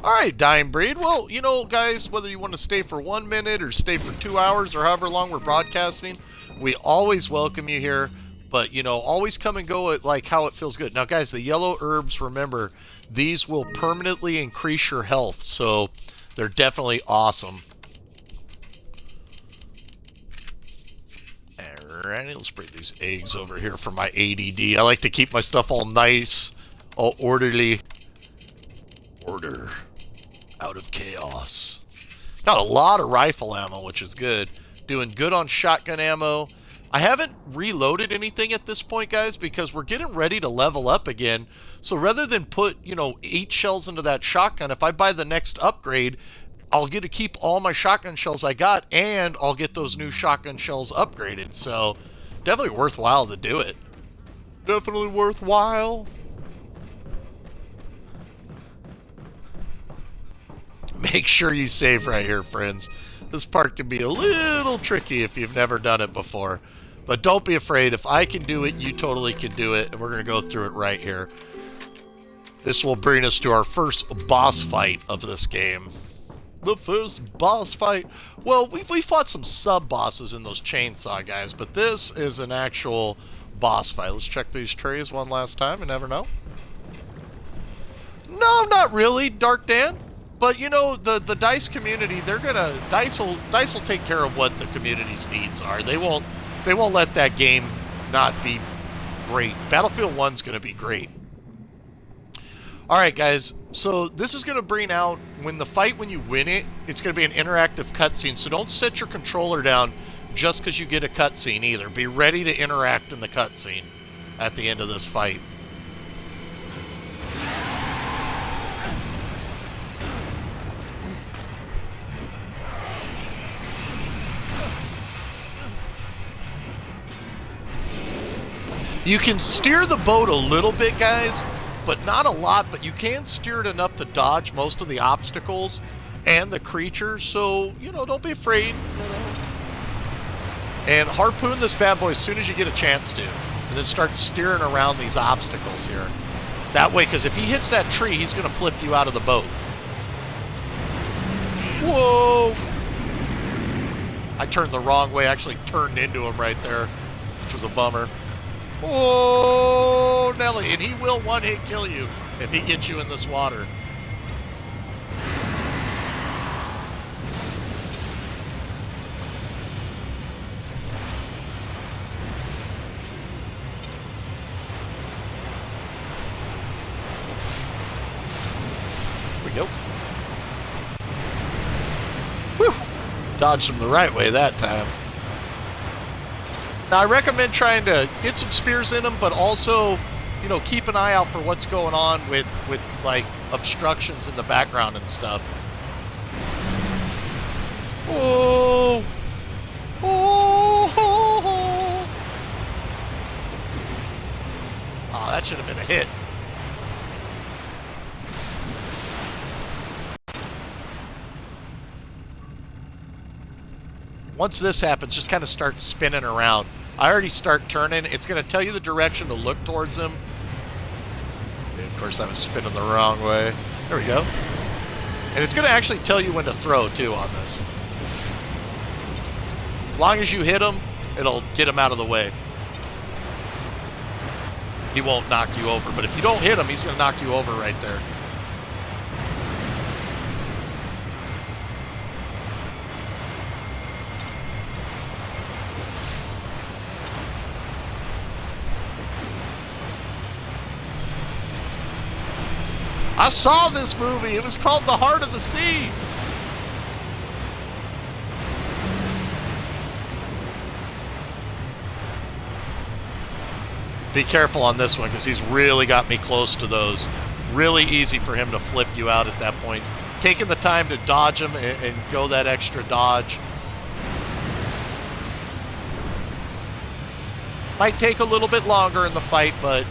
Alright, Dying Breed. Well, you know, guys, whether you want to stay for 1 minute or stay for 2 hours or however long we're broadcasting, we always welcome you here. But, you know, always come and go at, like, how it feels good. Now, guys, the yellow herbs, remember, these will permanently increase your health. So, they're definitely awesome. Alrighty, let's bring these eggs over here for my ADD. I like to keep my stuff all nice, all orderly. Order out of chaos. Got a lot of rifle ammo, which is good. Doing good on shotgun ammo. I haven't reloaded anything at this point, guys, because we're getting ready to level up again. So rather than put, you know, 8 shells into that shotgun, if I buy the next upgrade, I'll get to keep all my shotgun shells I got, and I'll get those new shotgun shells upgraded. So definitely worthwhile to do it. Definitely worthwhile. Make sure you save right here, friends. This part can be a little tricky if you've never done it before. But don't be afraid. If I can do it, you totally can do it. And we're going to go through it right here. This will bring us to our first boss fight of this game. The first boss fight. Well, we fought some sub-bosses in those chainsaw guys. But this is an actual boss fight. Let's check these trays one last time. You never know. No, not really, Dark Dan. But, you know, the DICE community, they're gonna... DICE will take care of what the community's needs are. They won't let that game not be great. Battlefield 1's gonna be great. Alright, guys. So, this is gonna bring out... When you win it, it's gonna be an interactive cutscene. So, don't set your controller down just because you get a cutscene either. Be ready to interact in the cutscene at the end of this fight. You can steer the boat a little bit, guys, but not a lot, but you can steer it enough to dodge most of the obstacles and the creatures, so, you know, don't be afraid, you know. And harpoon this bad boy as soon as you get a chance to, and then start steering around these obstacles here. That way, because if he hits that tree, he's going to flip you out of the boat. Whoa! I turned the wrong way, actually turned into him right there, which was a bummer. Oh, Nelly, and he will one-hit kill you if he gets you in this water. Here we go. Whew! Dodged him the right way that time. Now, I recommend trying to get some spears in them, but also, you know, keep an eye out for what's going on with like, obstructions in the background and stuff. Oh! Oh! Oh, oh that should have been a hit. Once this happens, just kind of start spinning around. I already start turning. It's going to tell you the direction to look towards him. And of course, I was spinning the wrong way. There we go. And it's going to actually tell you when to throw, too, on this. As long as you hit him, it'll get him out of the way. He won't knock you over. But if you don't hit him, he's going to knock you over right there. I saw this movie. It was called The Heart of the Sea. Be careful on this one because he's really got me close to those. Really easy for him to flip you out at that point. Taking the time to dodge him and go that extra dodge. Might take a little bit longer in the fight, but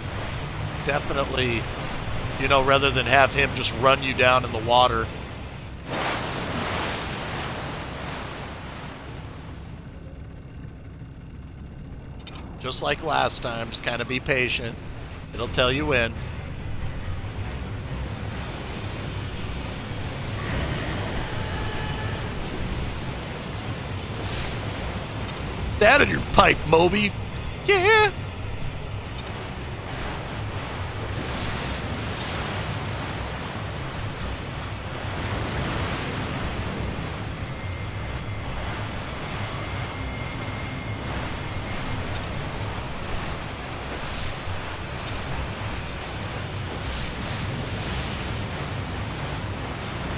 definitely, you know, rather than have him just run you down in the water. Just like last time, just kind of be patient. It'll tell you when. That in your pipe, Moby. Yeah.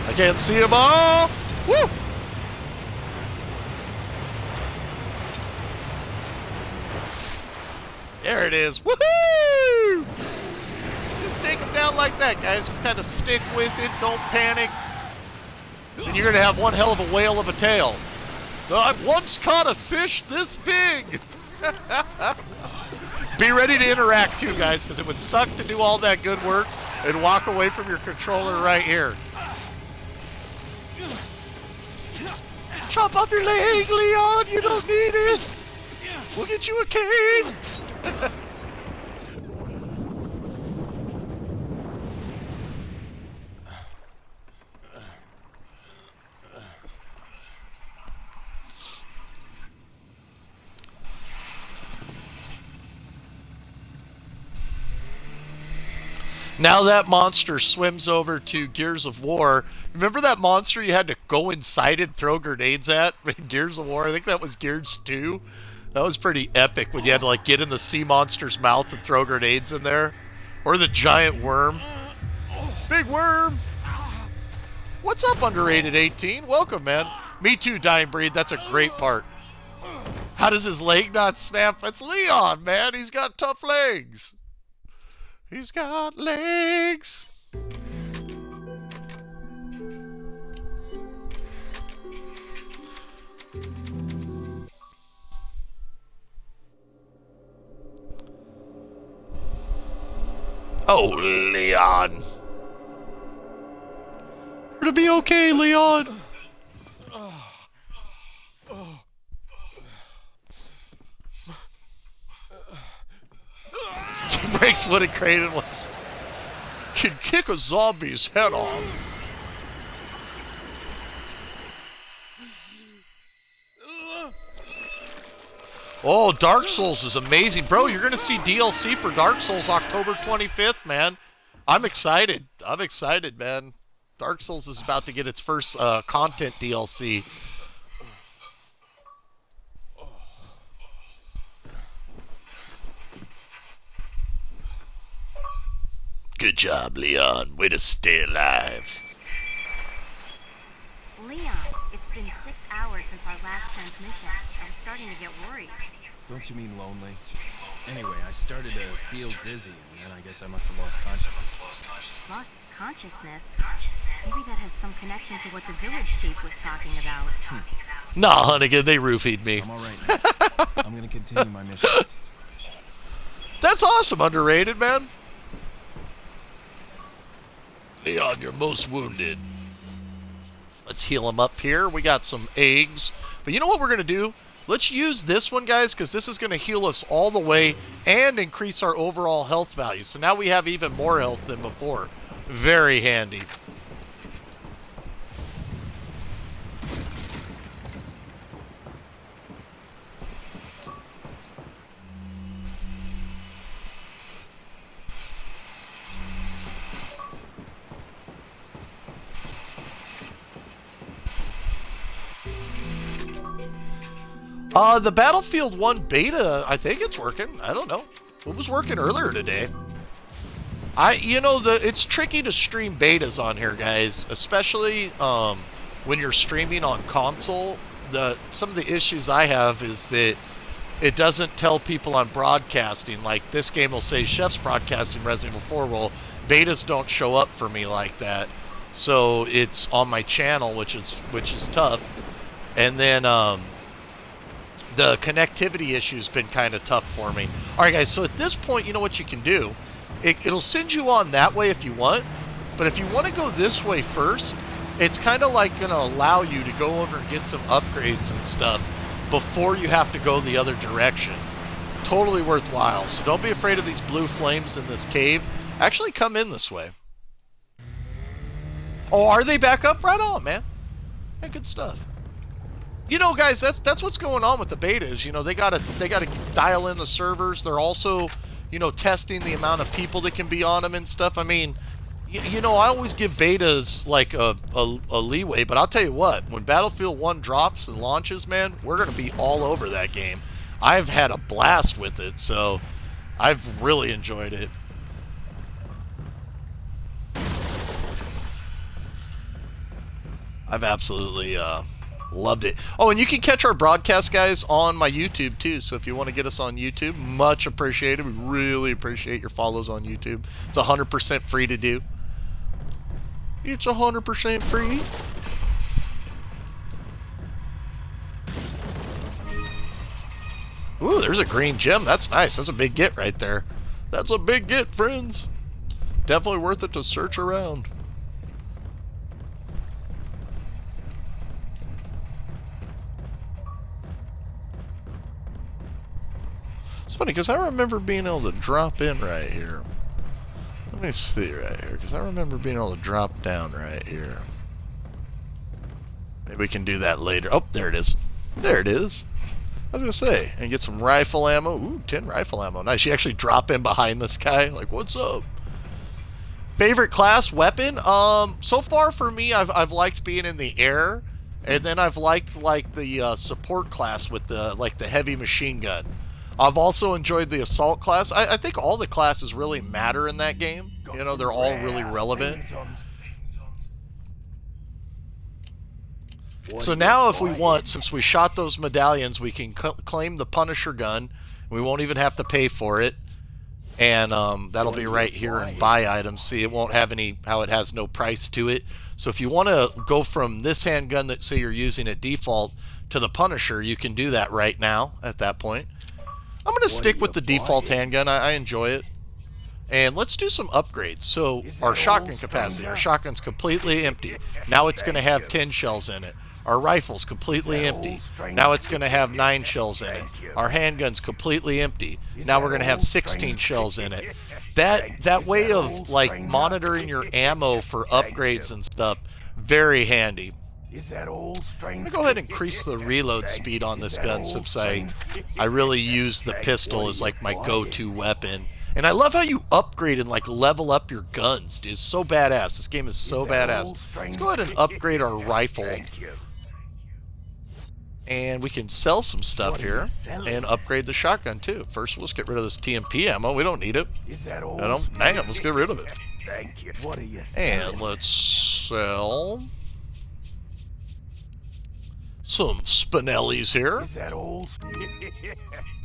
I can't see them all. Woo! There it is. Woohoo! Just take them down like that, guys. Just kind of stick with it. Don't panic. And you're going to have one hell of a whale of a tail. I once caught a fish this big. Be ready to interact too, guys, because it would suck to do all that good work and walk away from your controller right here. Chop off your leg, Leon! You don't need it! We'll get you a cane! Now that monster swims over to Gears of War. Remember that monster you had to go inside and throw grenades at in Gears of War? I think that was Gears 2. That was pretty epic when you had to like get in the sea monster's mouth and throw grenades in there. Or the giant worm. Big worm! What's up, underrated 18? Welcome, man. Me too, Dying Breed. That's a great part. How does his leg not snap? That's Leon, man. He's got tough legs. He's got legs. Oh, Leon. It'll be okay, Leon. Breaks wooden crate and once can kick a zombie's head off. Oh, Dark Souls is amazing. Bro, you're going to see DLC for Dark Souls October 25th, man. I'm excited. I'm excited, man. Dark Souls is about to get its first content DLC. Good job, Leon. Way to stay alive. Leon, it's been 6 hours since our last transmission. I was starting to get worried. Don't you mean lonely? Anyway, I started to feel dizzy, and then I guess I must have lost consciousness. Lost consciousness? Maybe that has some connection to what the village chief was talking about. Nah, Hunnigan, they roofied me. I'm alright now. I'm gonna continue my mission. That's awesome, underrated, man. Leon, you're most wounded. Let's heal him up here. We got some eggs. But you know what we're going to do? Let's use this one, guys, because this is going to heal us all the way and increase our overall health value. So now we have even more health than before. Very handy. The Battlefield 1 beta, I think it's working. I don't know. It was working earlier today. It's tricky to stream betas on here, guys, especially when you're streaming on console. Some of the issues I have is that it doesn't tell people I'm broadcasting. Like, this game will say Chef's broadcasting Resident Evil 4. Well, betas don't show up for me like that. So it's on my channel, which is tough. And then the connectivity issue's been kind of tough for me. All right, guys, so at this point, you know what you can do? It'll send you on that way if you want, but if you want to go this way first, it's kind of like going to allow you to go over and get some upgrades and stuff before you have to go the other direction. Totally worthwhile. So don't be afraid of these blue flames in this cave. Actually, come in this way. Oh, are they back up? Right on, man. Yeah, good stuff. You know, guys, that's what's going on with the betas. You know, they gotta dial in the servers. They're also, you know, testing the amount of people that can be on them and stuff. I mean, you know, I always give betas like a leeway, but I'll tell you what, when Battlefield 1 drops and launches, man, we're gonna be all over that game. I've had a blast with it, so I've really enjoyed it. I've absolutely loved it. Oh, and you can catch our broadcast, guys, on my YouTube, too. So if you want to get us on YouTube, much appreciated. We really appreciate your follows on YouTube. It's 100% free to do. It's 100% free. Ooh, there's a green gem. That's nice. That's a big get right there. That's a big get, friends. Definitely worth it to search around. It's funny, because I remember being able to drop in right here. Let me see right here, because I remember being able to drop down right here. Maybe we can do that later. Oh, there it is. There it is. I was going to say, and get some rifle ammo. Ooh, 10 rifle ammo. Nice. You actually drop in behind this guy. Like, what's up? Favorite class, weapon? So far for me, I've liked being in the air. And then I've liked, like, the support class with the heavy machine gun. I've also enjoyed the assault class. I think all the classes really matter in that game. You know, they're all really relevant. So now if we want, since we shot those medallions, we can claim the Punisher gun. We won't even have to pay for it. And that'll be right here in buy items. See, it won't have how it has no price to it. So if you want to go from this handgun that, say, you're using at default to the Punisher, you can do that right now at that point. I'm going to stick with the default handgun. I enjoy it. And let's do some upgrades. So our shotgun capacity. Our shotgun's completely empty. Now it's going to have 10 shells in it. Our rifle's completely empty. Now it's going to have 9 shells in it. Our handgun's completely empty. Now we're going to have 16 shells in it. That way of like monitoring your ammo for upgrades and stuff, very handy. I'm going to go ahead and increase the reload speed on this gun since I really use the pistol as like my go-to weapon. And I love how you upgrade and like level up your guns, dude. It's so badass. This game is so badass. Let's go ahead and upgrade our rifle. And we can sell some stuff here and upgrade the shotgun too. First, let's get rid of this TMP ammo. We don't need it. Damn, let's get rid of it. Thank you. What are you And let's sell some Spinellis here. Is that old?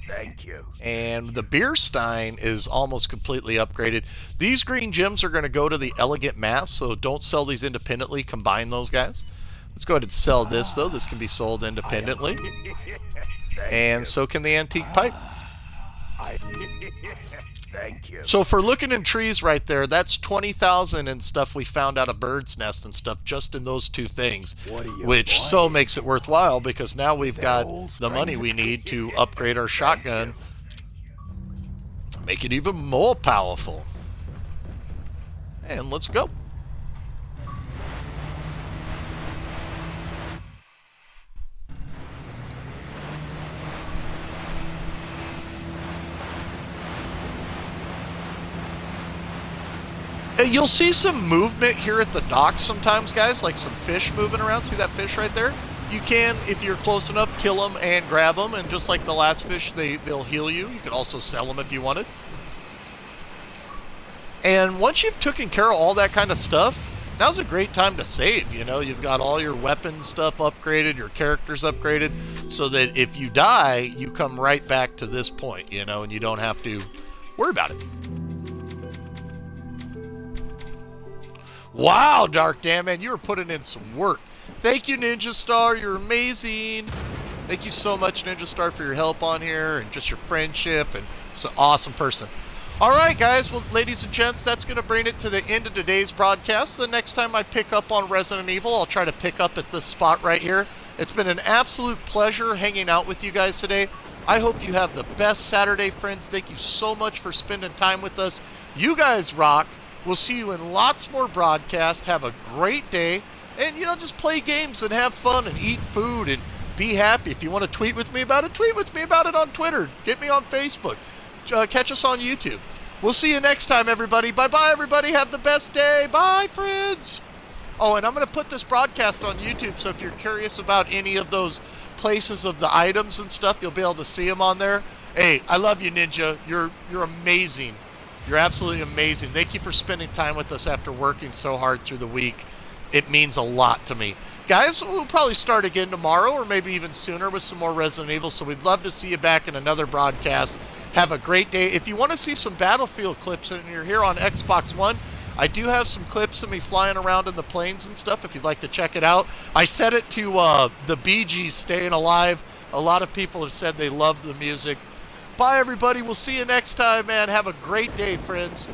Thank you. And the beer stein is almost completely upgraded. These green gems are going to go to the elegant mass, so don't sell these independently. Combine those guys. Let's go ahead and sell this, though. This can be sold independently. And so can the antique pipe. Thank you. So for looking in trees right there, that's 20,000 and stuff we found out of bird's nest and stuff just in those 2 things, which so makes it worthwhile because now we've got the money we need to upgrade our shotgun, make it even more powerful. And let's go. You'll see some movement here at the dock sometimes, guys, like some fish moving around. See that fish right there? You can, if you're close enough, kill them and grab them, and just like the last fish, they'll heal you. You could also sell them if you wanted. And once you've taken care of all that kind of stuff, now's a great time to save. You know, you've got all your weapon stuff upgraded, your characters upgraded, so that if you die, you come right back to this point, you know, and you don't have to worry about it. Wow, Dark Damn, man, you were putting in some work. Thank you, Ninja Star. You're amazing. Thank you so much, Ninja Star, for your help on here and just your friendship, and it's an awesome person. All right, guys. Well, ladies and gents, that's going to bring it to the end of today's broadcast. The next time I pick up on Resident Evil, I'll try to pick up at this spot right here. It's been an absolute pleasure hanging out with you guys today. I hope you have the best Saturday, friends. Thank you so much for spending time with us. You guys rock. We'll see you in lots more broadcasts. Have a great day. And, you know, just play games and have fun and eat food and be happy. If you want to tweet with me about it, tweet with me about it on Twitter. Get me on Facebook. Catch us on YouTube. We'll see you next time, everybody. Bye-bye, everybody. Have the best day. Bye, friends. Oh, and I'm going to put this broadcast on YouTube, so if you're curious about any of those places of the items and stuff, you'll be able to see them on there. Hey, I love you, Ninja. You're amazing. You're absolutely amazing. Thank you for spending time with us after working so hard through the week. It means a lot to me. Guys, we'll probably start again tomorrow or maybe even sooner with some more Resident Evil, so we'd love to see you back in another broadcast. Have a great day. If you want to see some Battlefield clips and you're here on Xbox One, I do have some clips of me flying around in the planes and stuff if you'd like to check it out. I set it to the Bee Gees, Staying Alive. A lot of people have said they love the music. Bye, everybody. We'll see you next time, man. Have a great day, friends.